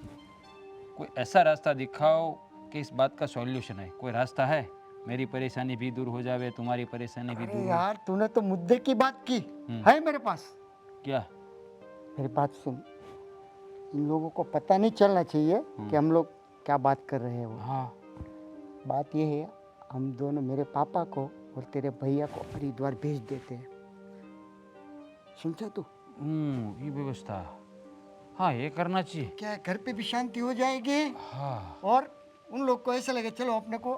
कोई ऐसा रास्ता दिखाओ कि इस बात का सॉल्यूशन है। कोई रास्ता है, मेरी परेशानी भी दूर हो जावे, तुम्हारी परेशानी भी अरे दूर हो। यार तूने तो मुद्दे की बात की है मेरे पास। क्या? मेरी बात सुन, इन लोगों को पता नहीं चलना चाहिए कि हम लोग क्या बात कर रहे हैं। वो हाँ बात ये है, हम दोनों मेरे पापा को और तेरे भैया को हरिद्वार भेज देते हैं, समझा तू? ये व्यवस्था, हाँ ये करना चाहिए। क्या है, घर पे भी शांति हो जाएगी हाँ और उन लोग को ऐसा लगे चलो अपने को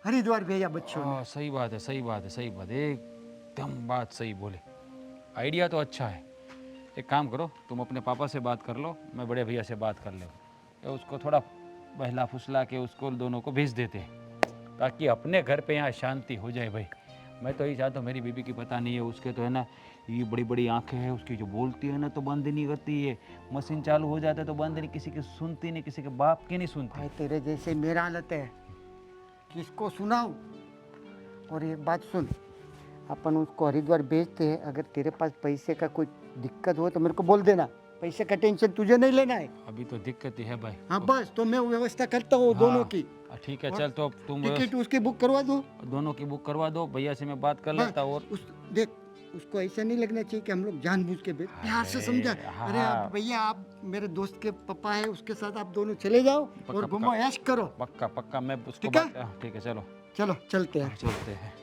हरिद्वार भेजा बच्चों ने। हाँ सही बात है, सही बात है, सही बात है, एकदम बात सही बोले। आइडिया तो अच्छा है। एक काम करो, तुम अपने पापा से बात कर लो, मैं बड़े भैया से बात कर लो, उसको थोड़ा बहला फुसला के उसको दोनों को भेज देते हैं, ताकि अपने घर पे यहाँ शांति हो जाए। भाई मैं तो यही चाहता हूँ, मेरी बीबी की पता नहीं है, उसके तो है ना ये बड़ी बड़ी आंखें हैं उसकी, जो बोलती है ना तो बंद नहीं करती है, मशीन चालू हो जाता है तो बंद नहीं, किसी की सुनती नहीं, किसी के बाप की नहीं सुनती। भाई तेरे जैसे मेरा हालत है, किसको सुनाऊं। और एक बात सुन, अपन उसको हरिद्वार भेजते हैं, अगर तेरे पास पैसे का कोई दिक्कत हो तो मेरे को बोल देना, पैसे का टेंशन तुझे नहीं लेना है। अभी तो दिक्कत ही है भाई। हाँ बस, तो मैं व्यवस्था करता हूँ दोनों की। ठीक है चल, तो तुम टिकट उसकी बुक करवा दो, दोनों की बुक करवा दो, भैया से मैं बात कर लेता हूँ। और देख उसको ऐसा नहीं लगना चाहिए कि हम लोग जानबूझ के प्यार से समझा। अरे आप भैया, आप मेरे दोस्त के पापा है, उसके साथ आप दोनों चले जाओ और घूमो ऐश करो। पक्का पक्का, मैं उसको ठीक है? ठीक है चलो चलो चलते हैं। चलते हैं।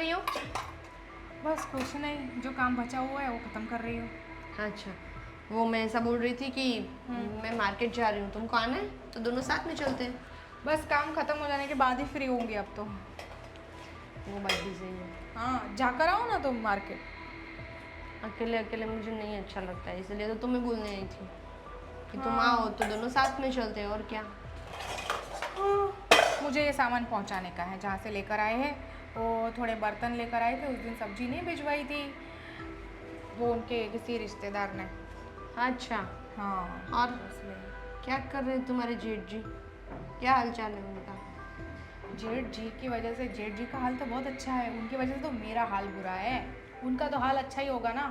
रही हो? बस कुछ नहीं, जो काम बचा हुआ है वो खत्म कर रही हूँ। अच्छा, वो मैं ऐसा बोल रही थी कि मैं मार्केट जा रही हूँ, तुमको आना है तो दोनों साथ में चलते हैं। बस काम खत्म हो जाने के बाद ही फ्री होंगी अब तो। वो बात भी सही है। हाँ, जाकर आओ ना तुम मार्केट। अकेले अकेले मुझे नहीं अच्छा लगता है, इसलिए तो तुम्हें बोलने आई थी कि तुम आओ तो दोनों साथ में चलते हैं, और क्या। मुझे ये सामान पहुंचाने का है जहाँ से लेकर आए हैं। वो थोड़े बर्तन लेकर आए थे, उस दिन सब्जी नहीं भिजवाई थी, वो उनके किसी रिश्तेदार ने। अच्छा, हाँ, और क्या कर रहे हैं तुम्हारे जेठ जी? क्या हाल चाल है उनका? जेठ जी की वजह से, जेठ जी का हाल तो बहुत अच्छा है, उनकी वजह से तो मेरा हाल बुरा है। उनका तो हाल अच्छा ही होगा ना।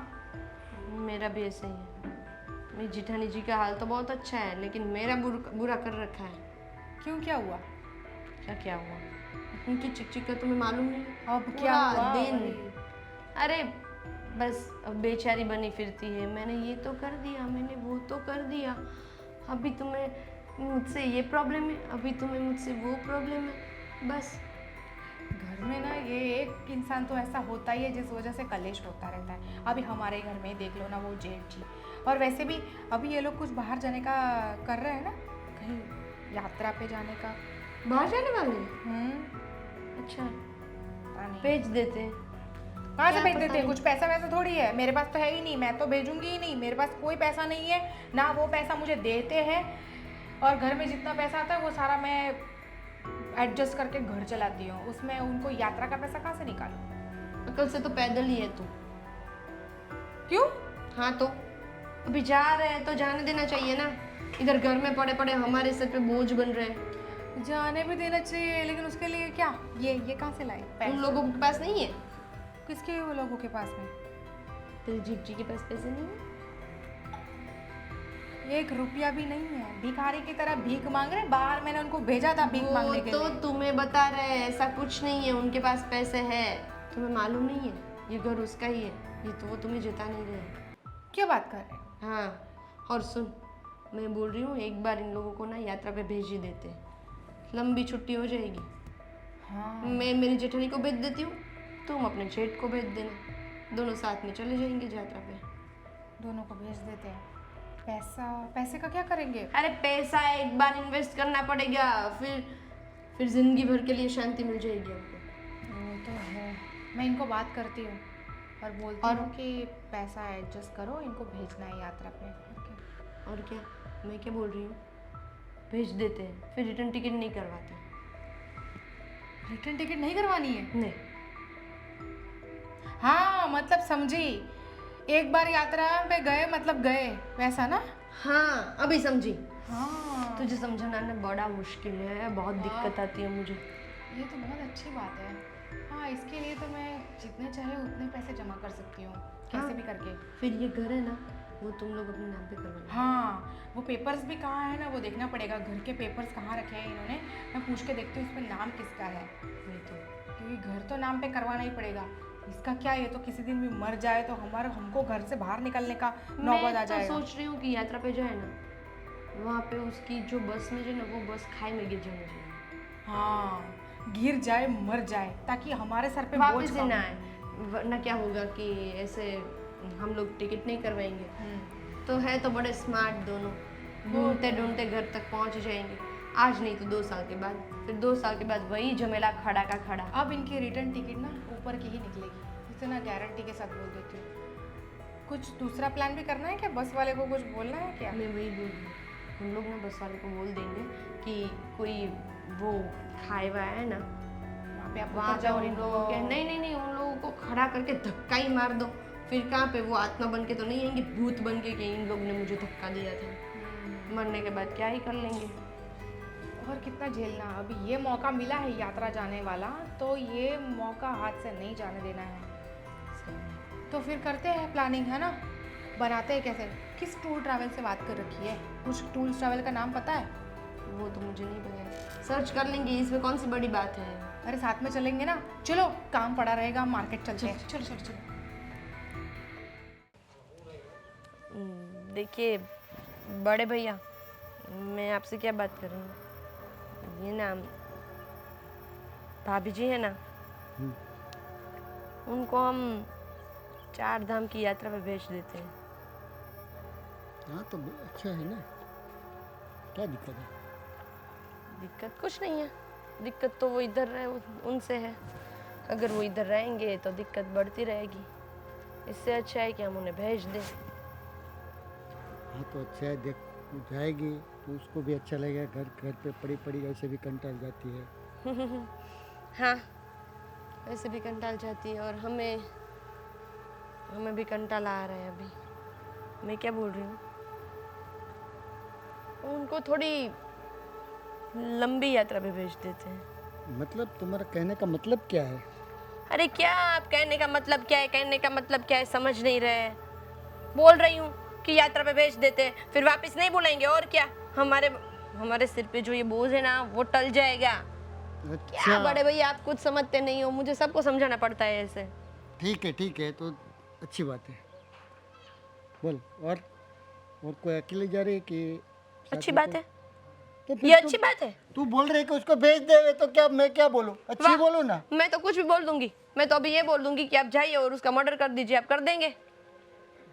मेरा भी ऐसा ही है। मेरी जिठानी जी का हाल तो बहुत अच्छा है, लेकिन मेरा बुरा कर रखा है। क्यों, क्या हुआ? क्या हुआ? उनकी चिक का तुम्हें मालूम नहीं? अब क्या पूरा हुआ? दिन, अरे बस अब बेचारी बनी फिरती है, मैंने ये तो कर दिया, मैंने वो तो कर दिया, अभी तुम्हें मुझसे ये प्रॉब्लम है, अभी तुम्हें मुझसे वो प्रॉब्लम है। बस घर में ना ये एक इंसान तो ऐसा होता ही है जिस वजह से कलेश होता रहता है। अभी हमारे घर में देख लो ना, वो जेठ जी, और वैसे भी अभी ये लोग कुछ बाहर जाने का कर रहे हैं ना, कहीं यात्रा पे जाने का। बाहर जाने वाले हैं? अच्छा, पता नहीं भेज देते हैं। कहाँ से क्या भेज पता देते हैं? नहीं। कुछ पैसा वैसा थोड़ी है, मेरे पास तो है ही नहीं, मैं तो भेजूंगी ही नहीं। मेरे पास कोई पैसा नहीं है ना, वो पैसा मुझे देते हैं, और घर में जितना पैसा आता है वो सारा मैं एडजस्ट करके घर चलाती हूँ, उसमें उनको यात्रा का पैसा कहाँ से निकालूं? कल से तो पैदल ही है तू। क्यों? हाँ तो अभी जा रहे हैं तो जाने देना चाहिए ना, इधर घर में पड़े पड़े हमारे सर पे बोझ बन रहे हैं। जाने भी देना चाहिए, लेकिन उसके लिए क्या, ये कहाँ से लाए उन पैसे? लोगों के पास नहीं है? किसके वो लोगों के पास में? तेरी जीत जी के पास पैसे नहीं है? 1 रुपया भी नहीं है, भिखारी की तरह भीख मांग रहे बाहर। मैंने उनको भेजा था भीख मांगने के तो लिए। तुम्हें बता रहे हैं ऐसा कुछ नहीं है, उनके पास पैसे है, तुम्हें मालूम नहीं है? ये घर उसका ही है, ये तो वो तुम्हें जता नहीं रहे। क्या बात कर रहे हो? हाँ, और सुन, मैं बोल रही हूँ एक बार इन लोगों को ना यात्रा पे भेज ही देते, लंबी छुट्टी हो जाएगी। हाँ, मैं मेरी जेठानी को भेज देती हूँ, तुम अपने जेठ को भेज देना, दोनों साथ में चले जाएंगे यात्रा पे। दोनों को भेज देते हैं। पैसे का क्या करेंगे? अरे पैसा एक बार इन्वेस्ट करना पड़ेगा, फिर जिंदगी भर के लिए शांति मिल जाएगी हमको। वो तो है, मैं इनको बात करती हूँ और बोलती हूँ कि पैसा एडजस्ट करो, इनको भेजना है यात्रा पे। और क्या, मैं क्या बोल रही हूँ, भेज देते हैं, फिर रिटर्न टिकट नहीं करवाते। रिटर्न टिकट नहीं करवानी है? नहीं। हाँ, मतलब समझी, एक बार यात्रा पे गए मतलब गए, वैसा ना? हाँ, अभी समझी। हाँ, तुझे समझाना ना बड़ा मुश्किल है, बहुत दिक्कत आती है मुझे। ये तो बहुत अच्छी बात है। हाँ, इसके लिए तो मैं जितने चाहे उतने पैसे जमा कर सकती हूँ, कैसे भी करके। फिर ये घर है ना, वो तुम लोग अपने नाम पे करवाना। हाँ, वो पेपर्स भी कहाँ है ना, वो देखना पड़ेगा, घर के पेपर्स कहाँ रखे हैं इन्होंने। मैं पूछ के देखती हूँ इस पर नाम किसका है, वही तो। क्योंकि घर तो नाम पे करवाना ही पड़ेगा। इसका क्या, ये तो किसी दिन भी मर जाए तो हमको घर से बाहर निकलने का नौबत आ मैं तो जाएगा। सोच रही हूँ कि यात्रा पे जाए ना, वहाँ पे उसकी जो बस में जो ना, वो बस खाई में गिर जानी चाहिए। हाँ, गिर जाए मर जाए, ताकि हमारे सर पे बोझ वापस ही कम ना हो। आए, वरना क्या होगा कि ऐसे हम लोग टिकट नहीं करवाएंगे। हम्म, तो है तो बड़े स्मार्ट दोनों, ढूंढते ढूंढते घर तक पहुंच जाएंगे, आज नहीं तो 2 साल के बाद, फिर 2 साल के बाद वही झमेला खड़ा का खड़ा। अब इनकी रिटर्न टिकट ना ऊपर की ही निकलेगी, इसे ना गारंटी के साथ बोल देती हूँ। कुछ दूसरा प्लान भी करना है क्या? बस वाले को कुछ बोलना है क्या? मैं वही बोल रही हूँ, हम लोग ना बस वाले को बोल देंगे कि कोई वो खाए हुआ है ना, वहाँ पे आप वहाँ उतर पे जाओ उन लोगों के, नहीं, उन लोगों को खड़ा करके धक्का ही मार दो। फिर कहाँ पे वो आत्मा बन के तो नहीं आएंगे, भूत बन के कि इन लोग ने मुझे धक्का दिया था। मरने के बाद क्या ही कर लेंगे। और कितना झेलना। अभी ये मौका मिला है यात्रा जाने वाला, तो ये मौका हाथ से नहीं जाने देना है। तो फिर करते हैं प्लानिंग, है ना? बनाते हैं कैसे? किस टूर ट्रैवल से बात कर रखी है? कुछ टूर ट्रैवल का नाम पता है? वो तो मुझे नहीं पता है, सर्च कर लेंगे, इसमें कौन सी बड़ी बात है। अरे साथ में चलेंगे ना, चलो, काम पड़ा रहेगा, मार्केट चलते हैं। चलो चलो चलो। देखिए बड़े भैया, मैं आपसे क्या बात करूँ, ये ना भाभी जी है ना, उनको हम 4 धाम की यात्रा पे भेज देते हैं। हाँ तो अच्छा है ना, क्या दिक्कत है? दिक्कत कुछ नहीं है, दिक्कत तो वो इधर रहे उनसे है। अगर वो इधर रहेंगे तो दिक्कत बढ़ती रहेगी। इससे अच्छा है कि हम उन्हें भेज दें। हाँ तो अच्छा है, देख वो जाएगी तो उसको भी अच्छा लगेगा। घर घर पे पड़ी पड़ी ऐसे भी कंटाल जाती है। हाँ, वैसे भी कंटाल जाती है और हमें भी कंटाला आ रहा है अभी। मैं क्या बोल रही हूँ, उनको थोड़ी लंबी यात्रा पे भेज देते हैं। मतलब तुम्हारा कहने का मतलब क्या है? अरे क्या आप कहने का मतलब क्या है, कहने का मतलब क्या है समझ नहीं रहे। बोल रही हूँ कि यात्रा पे भेज देते हैं, फिर वापस नहीं बुलाएंगे और क्या। हमारे सिर पे जो ये बोझ है ना वो टल जाएगा। क्या अच्छा बड़े भैया आप कुछ समझते नहीं हो, मुझे सबको समझाना पड़ता है ऐसे। ठीक है तो अच्छी बात है। बोल और कोई अकेले जा रही है कि साथ अच्छी में बात कोई? है, तो ये फिर अच्छी बात है। तू बोल रही है कि उसको भेज दे, तो क्या मैं क्या बोलूं? अच्छी वाह, बोलूं ना? मैं तो कुछ भी बोल दूंगी। मैं तो अभी ये बोल दूंगी कि आप जाइए और उसका मर्डर कर दीजिए। आप कर देंगे?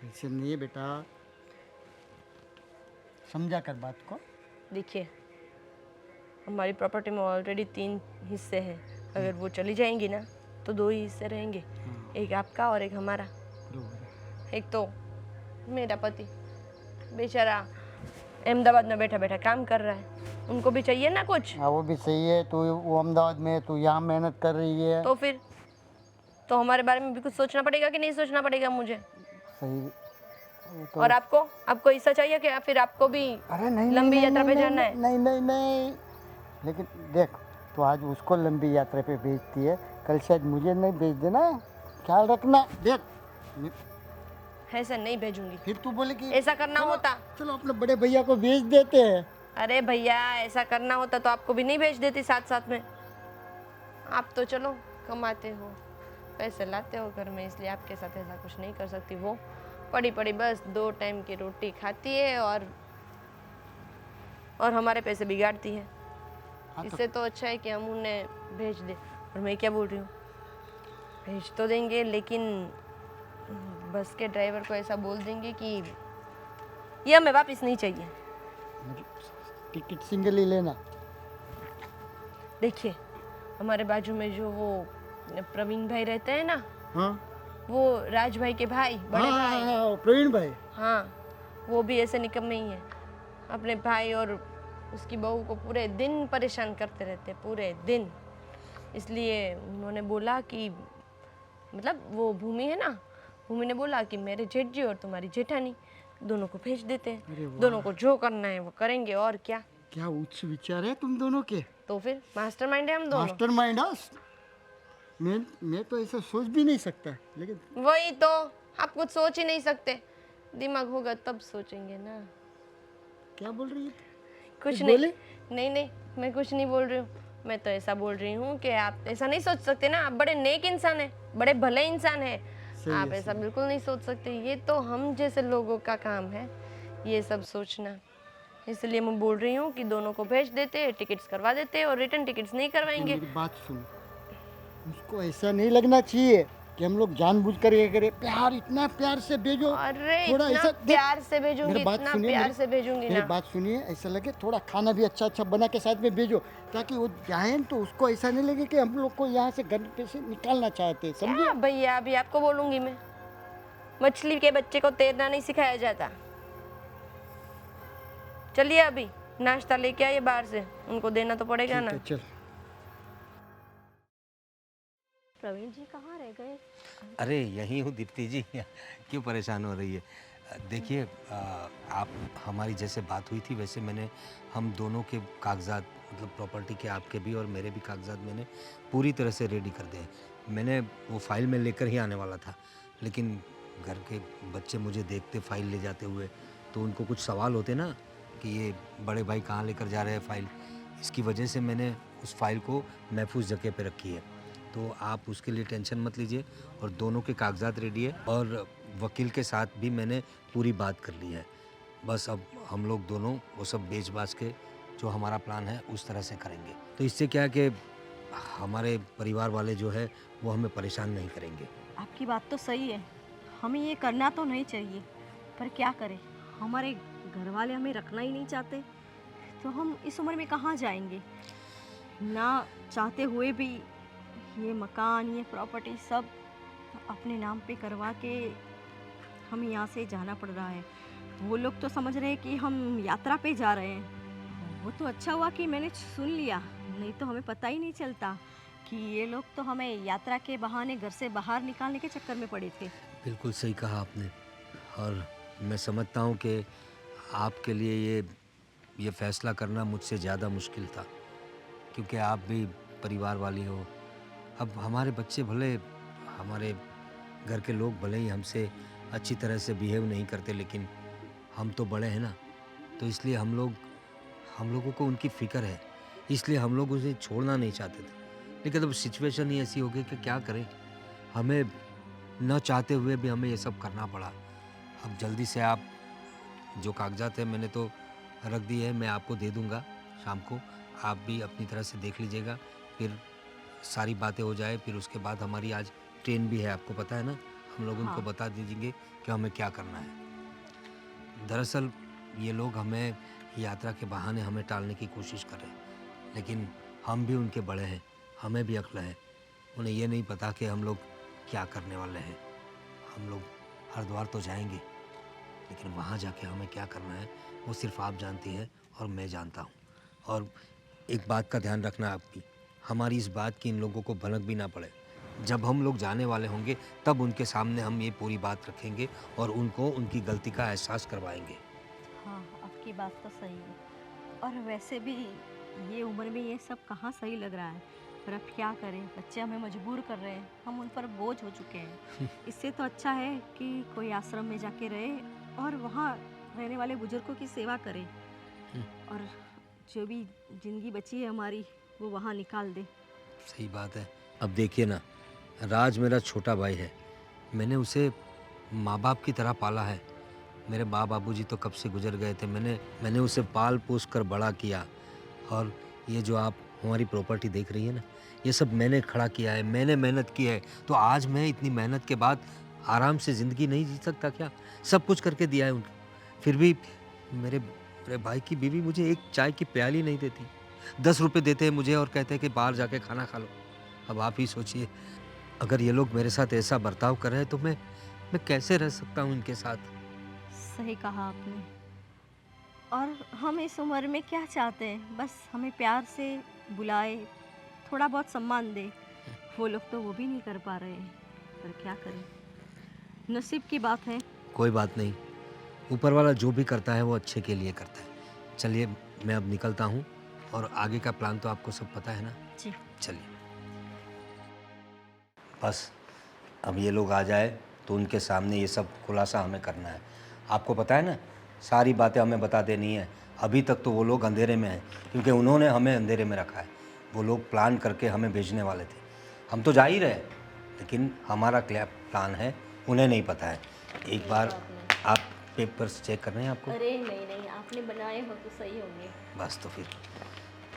ऐसे नहीं है बेटा, समझा कर बात को। देखिए, हमारी प्रॉपर्टी में ऑलरेडी 3 हिस्से हैं। अगर वो चली जाएंगी ना तो 2 ही हिस्से रहेंगे, एक आपका और एक हमारा। बरोबर है। एक तो मेरा पति बेचारा अहमदाबाद में बैठा बैठा काम कर रहा है, उनको भी चाहिए ना कुछ। हाँ वो भी सही है। तू वो अहमदाबाद में है, तू यहाँ मेहनत कर रही है। तो फिर तो हमारे बारे में भी कुछ सोचना पड़ेगा कि नहीं सोचना पड़ेगा मुझे। सही वो तो। और आपको हिस्सा चाहिए क्या? फिर आपको भी अरे नहीं लंबी नहीं यात्रा पे नहीं जाना है। नहीं नहीं नहीं, लेकिन देख तो आज उसको लंबी यात्रा पे भेजती है, कल शायद मुझे नहीं भेज देना, ख्याल रखना। देख ऐसा नहीं भेजूंगी। फिर तू बोले कि ऐसा करना होता, चलो अपने बड़े भैया को भेज देते हैं। अरे भैया ऐसा करना होता तो आपको भी नहीं भेज देती साथ साथ में। आप तो चलो कमाते हो, पैसे लाते हो घर में, इसलिए आपके साथ ऐसा कुछ नहीं कर सकती। वो पड़ी पड़ी बस 2 टाइम की रोटी खाती है और हमारे पैसे बिगाड़ती है। इससे तो अच्छा है कि हम उन्हें भेज दें। और मैं क्या बोल रही हूँ, भेज तो देंगे लेकिन बस के ड्राइवर को ऐसा बोल देंगे कि ये हमें वापस नहीं चाहिए। टिकट सिंगल ही लेना। देखिए, हमारे बाजू में जो वो प्रवीण भाई रहते हैं ना, हाँ वो राज भाई के भाई, बड़े हाँ भाई। हाँ, हाँ, प्रवीण भाई। हाँ, वो भी ऐसे निकम्मे ही हैं। अपने भाई और उसकी बहू को पूरे दिन परेशान करते रहते, पूरे दिन। इसलिए उन्होंने बोला कि मतलब वो भूमि है ना, भूमि ने बोला कि मेरे जेठ जी और तुम्हारी जेठानी दोनों को भेज देते हैं। दोनों को जो करना है वो करेंगे और क्या। क्या उच्च विचार है तुम दोनों के। तो फिर मास्टरमाइंड है हम दोनों। मास्टरमाइंड। मैं तो ऐसा सोच भी नहीं सकता, लेकिन वही तो, आप कुछ सोच ही नहीं सकते। दिमाग होगा तब सोचेंगे ना। क्या बोल रही है? कुछ बोले? नहीं, मैं कुछ नहीं बोल रही हूँ। मैं तो ऐसा बोल रही हूँ कि आप ऐसा नहीं सोच सकते ना। आप बड़े नेक इंसान हैं, बड़े भले इंसान हैं। आप ऐसा बिल्कुल नहीं सोच सकते। ये तो हम जैसे लोगों का काम है ये सब सोचना। इसलिए मैं बोल रही हूँ कि दोनों को भेज देते, टिकट्स करवा देते और रिटर्न टिकट्स नहीं करवाएंगे। मेरी बात सुन, उसको ऐसा नहीं लगना चाहिए कि हम लोग जानबूझकर ये करें। प्यार, इतना प्यार से भेजो। अरे थोड़ा इतना ऐसा प्यार से भेजूंगी, मेरी बात इतना सुनिए, प्यार से भेजूंगी मेरी ना। बात सुनिए, ऐसा लगे थोड़ा खाना भी अच्छा अच्छा बना के साथ में भेजो, ताकि वो जाए तो उसको ऐसा नहीं लगे कि हम लोग को यहाँ से घर पे से निकालना चाहते हैं, समझे? क्या भैया, अभी आपको बोलूंगी मैं, मछली के बच्चे को तैरना नहीं सिखाया जाता। चलिए अभी नाश्ता लेके आइए बाहर से, उनको देना तो पड़ेगा ना। ठीक है, चल। प्रवीण जी कहाँ रह गए? अरे यहीं हूँ दीप्ति जी, क्यों परेशान हो रही है? देखिए, आप हमारी जैसे बात हुई थी वैसे मैंने हम दोनों के कागजात, मतलब प्रॉपर्टी के, आपके भी और मेरे भी कागजात मैंने पूरी तरह से रेडी कर दिए। मैंने वो फाइल में लेकर ही आने वाला था, लेकिन घर के बच्चे मुझे देखते फाइल ले जाते हुए तो उनको कुछ सवाल होते ना कि ये बड़े भाई कहाँ लेकर जा रहे हैं फाइल। इसकी वजह से मैंने उस फाइल को महफूज जगह पे रखी है। तो आप उसके लिए टेंशन मत लीजिए, और दोनों के कागजात रेडी है और वकील के साथ भी मैंने पूरी बात कर ली है। बस अब हम लोग दोनों वो सब बेच बाच के जो हमारा प्लान है उस तरह से करेंगे। तो इससे क्या है कि हमारे परिवार वाले जो है वो हमें परेशान नहीं करेंगे। आपकी बात तो सही है, हमें ये करना तो नहीं चाहिए, पर क्या करें, हमारे घर वाले हमें रखना ही नहीं चाहते, तो हम इस उम्र में कहाँ जाएंगे। ना चाहते हुए भी ये मकान, ये प्रॉपर्टी सब अपने नाम पे करवा के हमें यहाँ से जाना पड़ रहा है। वो लोग तो समझ रहे हैं कि हम यात्रा पे जा रहे हैं। वो तो अच्छा हुआ कि मैंने सुन लिया, नहीं तो हमें पता ही नहीं चलता कि ये लोग तो हमें यात्रा के बहाने घर से बाहर निकालने के चक्कर में पड़े थे। बिल्कुल सही कहा आपने, और मैं समझता हूँ कि आपके लिए ये फैसला करना मुझसे ज़्यादा मुश्किल था, क्योंकि आप भी परिवार वाली हो। अब हमारे बच्चे भले, हमारे घर के लोग भले ही हमसे अच्छी तरह से बिहेव नहीं करते, लेकिन हम तो बड़े हैं ना, तो इसलिए हम लोगों को उनकी फ़िक्र है, इसलिए हम लोग उसे छोड़ना नहीं चाहते थे। लेकिन अब सिचुएशन ही ऐसी हो गई कि क्या करें, हमें न चाहते हुए भी हमें ये सब करना पड़ा। अब जल्दी से आप जो कागजात है मैंने तो रख दिए हैं, मैं आपको दे दूंगा शाम को, आप भी अपनी तरह से देख लीजिएगा, फिर सारी बातें हो जाए। फिर उसके बाद हमारी आज ट्रेन भी है, आपको पता है ना, हम लोग उनको बता दीजिएंगे कि हमें क्या करना है। दरअसल ये लोग हमें यात्रा के बहाने हमें टालने की कोशिश कर रहे हैं, लेकिन हम भी उनके बड़े हैं, हमें भी अक्ल है। उन्हें ये नहीं पता कि हम लोग क्या करने वाले हैं। हम लोग हरिद्वार तो जाएंगे, लेकिन वहाँ जाके हमें क्या करना है वो सिर्फ आप जानती हैं और मैं जानता हूँ। और एक बात का ध्यान रखना आप भी, हमारी इस बात की इन लोगों को भनक भी ना पड़े। जब हम लोग जाने वाले होंगे तब उनके सामने हम ये पूरी बात रखेंगे और उनको उनकी गलती का एहसास करवाएंगे। हाँ, आपकी बात तो सही है, और वैसे भी ये उम्र में ये सब कहाँ सही लग रहा है, पर अब क्या करें, बच्चे हमें मजबूर कर रहे हैं, हम उन पर बोझ हो चुके हैं। इससे तो अच्छा है कि कोई आश्रम में जाके रहे और वहाँ रहने वाले बुजुर्गों की सेवा करें, और जो भी ज़िंदगी बची है हमारी वो वहाँ निकाल दे। सही बात है। अब देखिए ना, राज मेरा छोटा भाई है, मैंने उसे माँ बाप की तरह पाला है। मेरे माँ बाबूजी तो कब से गुजर गए थे, मैंने उसे पाल पोस कर बड़ा किया। और ये जो आप हमारी प्रॉपर्टी देख रही है ना, ये सब मैंने खड़ा किया है, मैंने मेहनत की है। तो आज मैं इतनी मेहनत के बाद आराम से ज़िंदगी नहीं जी सकता क्या? सब कुछ करके दिया है उनको, फिर भी मेरे भाई की बीवी मुझे एक चाय की प्याली नहीं देती। 10 रुपए देते हैं मुझे और कहते हैं कि बाहर जाके खाना खा लो। अब आप ही सोचिए, अगर ये लोग मेरे साथ ऐसा बर्ताव कर रहे हैं तो मैं कैसे रह सकता हूँ इनके साथ? सही कहा आपने, और हम इस उम्र में क्या चाहते हैं, बस हमें प्यार से बुलाए, थोड़ा बहुत सम्मान दे। वो लोग तो वो भी नहीं कर पा रहे हैं, पर क्या करें, नसीब की बात है। कोई बात नहीं, ऊपर वाला जो भी करता है वो अच्छे के लिए करता है। चलिए मैं अब निकलता हूँ, और आगे का प्लान तो आपको सब पता है ना? जी। चलिए, बस अब ये लोग आ जाए तो उनके सामने ये सब खुलासा हमें करना है। आपको पता है ना, सारी बातें हमें बता देनी है। अभी तक तो वो लोग अंधेरे में हैं, क्योंकि उन्होंने हमें अंधेरे में रखा है। वो लोग प्लान करके हमें भेजने वाले थे, हम तो जा ही रहे, लेकिन हमारा क्या प्लान है उन्हें नहीं पता है। एक बार आप पेपर्स चेक कर रहे हैं आपको? अरे नहीं नहीं, आपने बनाए हो तो सही होंगे। बस तो फिर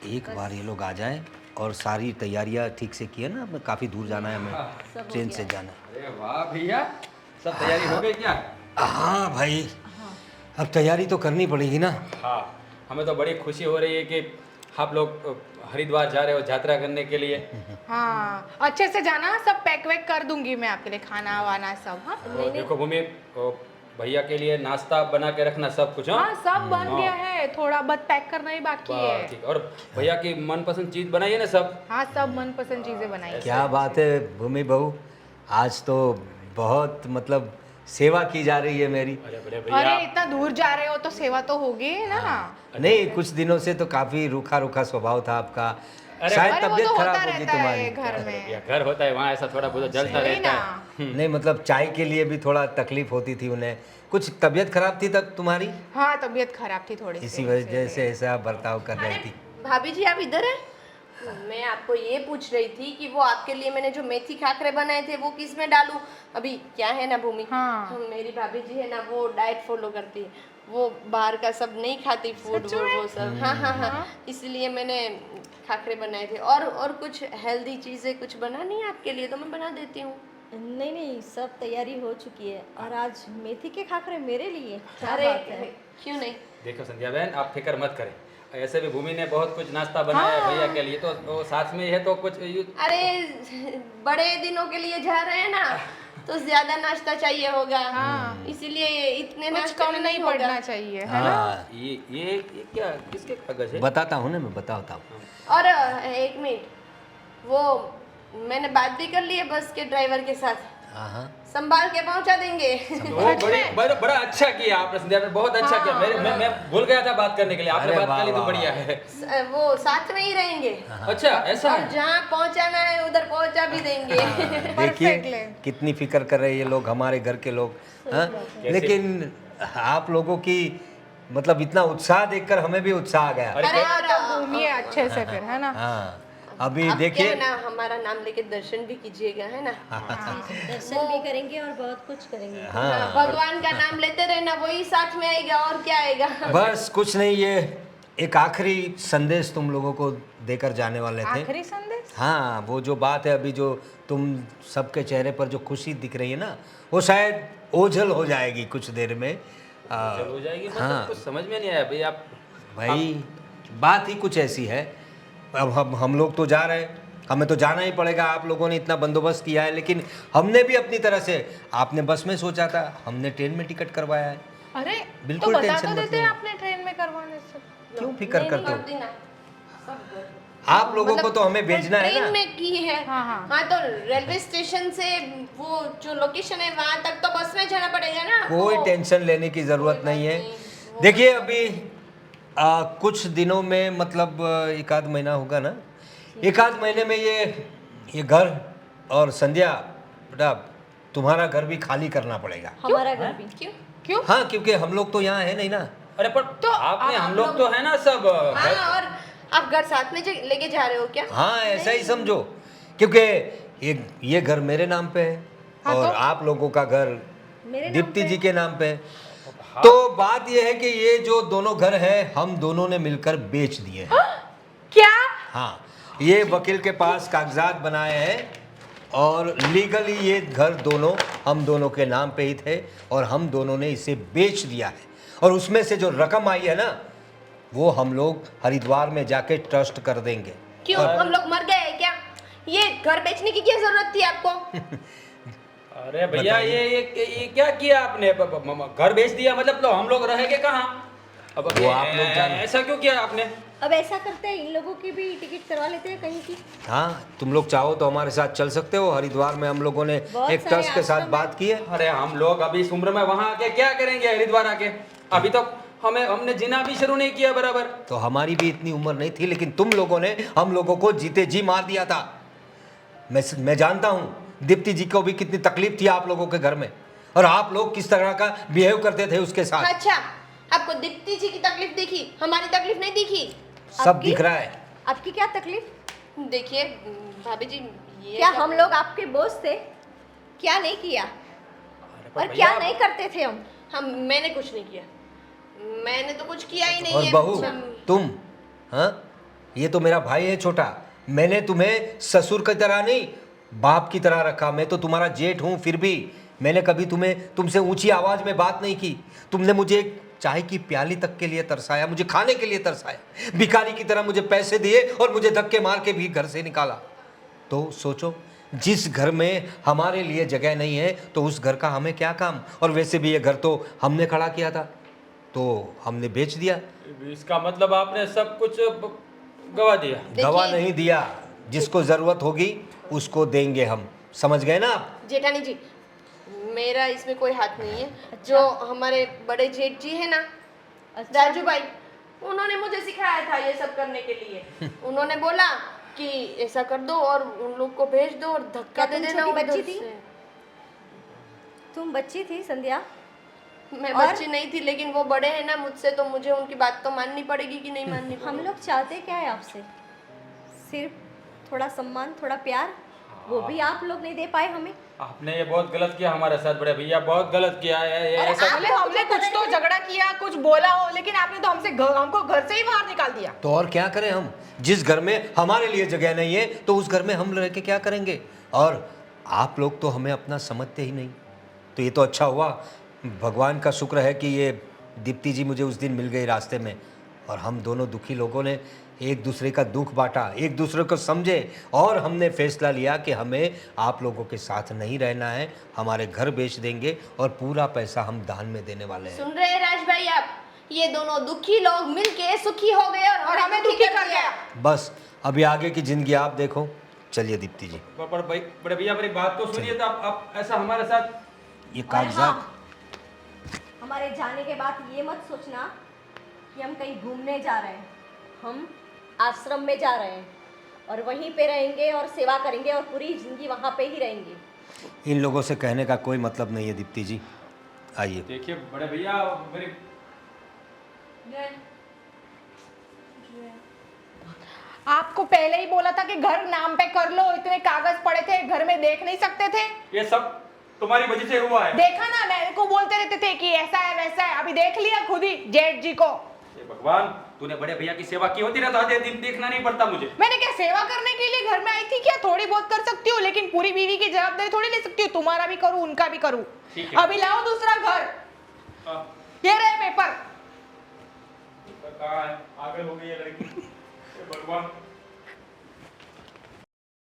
एक बार ये लोग आ जाए, और सारी तैयारियां ठीक से की है ना, अब काफ़ी दूर जाना है हमें, ट्रेन से जाना है। अरे वाह भैया, सब तैयारी हो गई क्या? हाँ भाई, अब तैयारी तो करनी पड़ेगी ना। हाँ, हमें तो बड़ी खुशी हो रही है कि आप लोग हरिद्वार जा रहे हो यात्रा करने के लिए। हाँ, अच्छे से जाना, सब पैक वैक कर दूंगी मैं आपके लिए, खाना वाना सब। हाँ और देखो भूमि, भैया के लिए नाश्ता बना के रखना सब कुछ। हाँ, सब बन गया है, थोड़ा बहुत पैक करना ही बाकी है। ठीक, और भैया की मनपसंद चीज बनाई है ना सब? हाँ, सब मनपसंद चीजें बनाई। क्या बात है भूमि बहू, आज तो बहुत मतलब सेवा की जा रही है मेरी। अरे बड़े अरे भैया, इतना दूर जा रहे हो तो सेवा तो होगी ना। नहीं, कुछ दिनों से तो काफ़ी रूखा रूखा स्वभाव था आपका, अरे शायद अरे वो तबीयत तो खराब होता होगी रहता है तुम्हारी। घर में। भैया घर होता है, वहाँ ऐसा थोड़ा बहुत जलता वही रहता ना। है। नहीं मतलब चाय के लिए भी थोड़ा तकलीफ होती थी उन्हें, कुछ तबीयत खराब थी तब तुम्हारी, हाँ, तबीयत खराब थी थोड़ी इसी सी। वजह से ऐसा बर्ताव कर रही थी। भाभी जी आप इधर हैं? मैं आपको ये पूछ रही थी कि वो आपके लिए मैंने जो मेथी खाकरे बनाए थे वो किस में डालूं? अभी क्या है ना भूमि, हाँ। मेरी भाभी जी है ना, वो डाइट फॉलो करती है, वो बाहर का सब नहीं खाती, फूड वो सब। हाँ हाँ हाँ, इसलिए मैंने खाकरे बनाए थे। और कुछ हेल्दी चीज़ें कुछ बनानी है आपके लिए तो मैं बना देती हूँ। नहीं नहीं, सब तैयारी हो चुकी है। और आज मेथी के खाखरे मेरे लिए, क्या अरे बात है। क्यों नहीं? देखो संध्या बहन, आप फिक्र मत करें, ऐसे भी भूमि ने बहुत कुछ नाश्ता बनाया है भैया के लिए, तो वो साथ में है तो कुछ अरे बड़े दिनों के लिए जा रहे हैं ना, तो ज्यादा नाश्ता चाहिए होगा। इसीलिए इतने कुछ नाश्ते कम में नहीं होगा। पड़ना चाहिए, है ना? हाँ, ये क्या किसके कागज है? बताता हूँ ना, मैं बताता हूँ। और एक मिनट, वो मैंने बात भी कर ली है बस के ड्राइवर के साथ, हाँ हाँ, संभाल के पहुंचा देंगे। वो बड़ा अच्छा किया आपने संध्या बहन, बहुत अच्छा किया। मैं भूल गया था बात करने के लिए, आपने अरे बात कर ली वाह, तो वाह, बढ़िया है। वो साथ में ही रहेंगे अच्छा ऐसा और है? जहाँ पहुंचाना है उधर पहुंचा भी देंगे। देखिए Perfectly. कितनी फिक्र कर रहे हैं ये लोग, हमारे घर के लोग। हाँ? लेकिन आप लोगों की मतलब इतना उत्साह देखकर हमें भी उत्साह आ गया। अरे तो घूमिए अच्छे से फिर, है ना? हाँ, अभी अब क्या देखिए है ना, हमारा नाम लेके दर्शन भी कीजिएगा, है ना? दर्शन भी करेंगे और बहुत कुछ करेंगे। हाँ, भगवान का नाम लेते रहना, वही साथ में आएगा और क्या आएगा। बस कुछ नहीं, ये एक आखिरी संदेश तुम लोगों को देकर जाने वाले थे। आखिरी संदेश? हाँ, वो जो बात है अभी, जो तुम सबके चेहरे पर जो खुशी दिख रही है ना, वो शायद ओझल हो जाएगी कुछ देर में। चल हो जाएगी, मतलब हाँ। कुछ समझ में नहीं आया भाई आप। भाई बात ही कुछ ऐसी है। अब हम लोग तो जा रहे हैं, हमें तो जाना ही पड़ेगा। आप लोगों ने इतना बंदोबस्त किया है, लेकिन हमने भी अपनी तरह से, आपने बस में सोचा था, हमने ट्रेन में टिकट करवाया है। अरे बिल्कुल तो बता टेंशन तो मत देते लो। हैं आपने ट्रेन में करवाने से। क्यों फिक्र करते हो? कर देना। आप लोगों को तो हमें भेजना है ट्रेन ना। में की है। हाँ, हाँ। हाँ, तो रेलवे स्टेशन से वो जो लोकेशन है वहां तक तो बस में जाना पड़ेगा ना। कोई तो टेंशन लेने की ज़रूरत कोई नहीं है। बात नहीं, वो देखिए अभी कुछ दिनों में, मतलब एक आध महीना होगा ना, एक आध महीने में ये घर और संध्या, बेटा तुम्हारा घर भी खाली करना पड़ेगा। हमारा घर भी। क्यों? क्यों? हाँ, क्योंकि हम लोग तो यहाँ है नहीं ना। अरे पर तो आपने, हम लोग तो है ना सब। हाँ, और आप घर साथ में लेके जा रहे हो क्या? हाँ, ऐसा ही समझो, क्योंकि ये घर मेरे नाम पे है हाँ, और तो? आप लोगों का घर मेरे नाम दीप्ति पे जी के नाम पे है। तो बात ये है कि ये जो दोनों घर है हम दोनों ने मिलकर बेच दिए हैं। क्या? हाँ, ये वकील के पास कागजात बनाए हैं और लीगली ये घर दोनों हम दोनों के नाम पे ही थे और हम दोनों ने इसे बेच दिया है। और उसमें से जो रकम आई है ना, वो हम लोग हरिद्वार में जाके ट्रस्ट कर देंगे। क्यों, हम लोग मर गए हैं क्या? ये घर बेचने की क्या जरूरत थी आपको? अरे भैया ये क्या किया आपने? घर बेच दिया मतलब, तो हम लोग रहेंगे कहाँ? अब वो आप लोग जाने। ऐसा क्यों किया आपने? अब ऐसा करते हैं, इन लोगों की भी टिकट करवा लेते हैं कहीं की। हाँ, तुम लोग चाहो तो हमारे साथ चल सकते हो। हरिद्वार में हम लोगों ने बहुत एक सारे ट्रस्ट के साथ आश्रम बात की है। अरे हम लोग अभी इस उम्र में वहाँ आके क्या करेंगे हरिद्वार आके? अभी तक हमने जीना भी शुरू नहीं किया बराबर। तो हमारी भी इतनी उम्र नहीं थी, लेकिन तुम लोगों ने हम लोगों को जीते जी मार दिया था। मैं जानता हूँ दीप्ति जी को भी कितनी तकलीफ थी आप लोगों के घर में, और आप लोग किस तरह का बिहेव करते थे उसके साथ। अच्छा, आपको दीप्ति जी की तकलीफ दिखी, हमारी तकलीफ नहीं दिखी? सब आपकी? दिख रहा है। आपकी क्या तकलीफ? देखिए भाभी जी, ये क्या हम लोग आपके बोझ थे? क्या नहीं किया और क्या नहीं करते थे हम? मैंने कुछ नहीं किया, मैंने तो कुछ किया ही नहीं और है। बहू हम- तुम, हाँ, ये तो मेरा भाई है छोटा। मैंने तुम्हें ससुर की तरह नहीं, बाप की तरह रखा। मैं तो तुम्हारा जेठ हूँ, फिर भी मैंने कभी तुमसे ऊंची आवाज में बात नहीं की। तुमने मुझे एक चाय की प्याली तक के लिए तरसाया, मुझे खाने के लिए तरसाया, भिखारी की तरह मुझे पैसे दिए और मुझे धक्के मार के भी घर से निकाला। तो सोचो, जिस घर में हमारे लिए जगह नहीं है तो उस घर का हमें क्या काम। और वैसे भी ये घर तो हमने खड़ा किया था, तो हमने बेच दिया। इसका मतलब आपने सब कुछ गवा दिया? गवा नहीं दिया, जिसको जरूरत होगी उसको देंगे हम। समझ गए ना आप? जेठानी जी, मेरा इसमें कोई हाथ नहीं है। जो हमारे बड़े जेठ जी है ना, राजू भाई, उन्होंने मुझे सिखाया था ये सब करने के लिए। उन्होंने बोला कि ऐसा कर दो और उन लोग को भेज दो और धक्का क्या दे तुम देना छोटी उधर बच्ची थी? से। तुम बच्ची थी संध्या? मैं और? बच्ची नहीं थी, लेकिन वो बड़े हैं ना मुझसे, तो मुझे उनकी बात तो माननी पड़ेगी कि नहीं माननी हम पड़ेगी? लोग चाहते क्या है आपसे? सिर्फ थोड़ा सम्मान, थोड़ा प्यार, वो भी आप लोग नहीं दे पाए हमें। आपने ये बहुत गलत किया हमारे साथ बड़े भैया, बहुत गलत किया है ये ऐसा। हमने कुछ तो झगड़ा किया, कुछ बोला हो, लेकिन आपने तो हमको घर से ही बाहर निकाल दिया। तो और क्या करें हम? जिस घर में हमारे लिए जगह नहीं है तो उस घर में हम रह के क्या करेंगे? और आप लोग तो हमें अपना समझते ही नहीं। तो ये तो अच्छा हुआ, भगवान का शुक्र है कि ये दीप्ति जी मुझे उस दिन मिल गई रास्ते में, और हम दोनों दुखी लोगों ने एक दूसरे का दुख बांटा, एक दूसरे को समझे, और हमने फैसला लिया कि हमें आप लोगों के साथ नहीं रहना है, हमारे घर बेच देंगे और पूरा पैसा हम दान में देने वाले हैं। सुन रहे हैं राज भाई आप? ये दोनों दुखी लोग मिलके सुखी हो गए और हमें दुखी कर दिया। बस अभी आगे की ज़िंदगी आप देखो। चलिए दीप्ति जी, पर भाई बड़े भैया मेरी बात तो सुनिए। तो आप ऐसा हमारे साथ ये और कागजात हाँ, हमारे जाने के बाद ये मत सोचना कि हम कहीं घूमने जा रहे हैं। हम आश्रम में जा रहे हैं और वहीं पे रहेंगे और सेवा करेंगे और पूरी जिंदगी वहाँ पे ही रहेंगे। इन लोगों से कहने का कोई मतलब नहीं है दीप्ति जी। आइए। देखिए बड़े भैया मेरी आपको पहले ही बोला था कि घर नाम पे कर लो, इतने कागज पड़े थे घर में, देख नहीं सकते थे? ये सब तुम्हारी वजह से हुआ है। देखा ना, मेरे को बोलते रहते थे कि ऐसा है वैसा है, अभी देख लिया खुद ही जेठ जी को। ये भगवान, तूने बड़े भैया की सेवा की होती ना तो आधे दिन देखना नहीं पड़ता मुझे। मैंने क्या सेवा करने के लिए घर में आई थी क्या? थोड़ी बहुत कर सकती हूँ, लेकिन पूरी बीवी की जवाबदारी थोड़ी ले सकती हूँ। तुम्हारा भी करूँ, उनका भी करूँ। ठीक है। अभी लाओ दूसरा घर। हाँ। ये रहे पेपर। कहाँ है? आगे हो गई है लड़की। हे भगवान।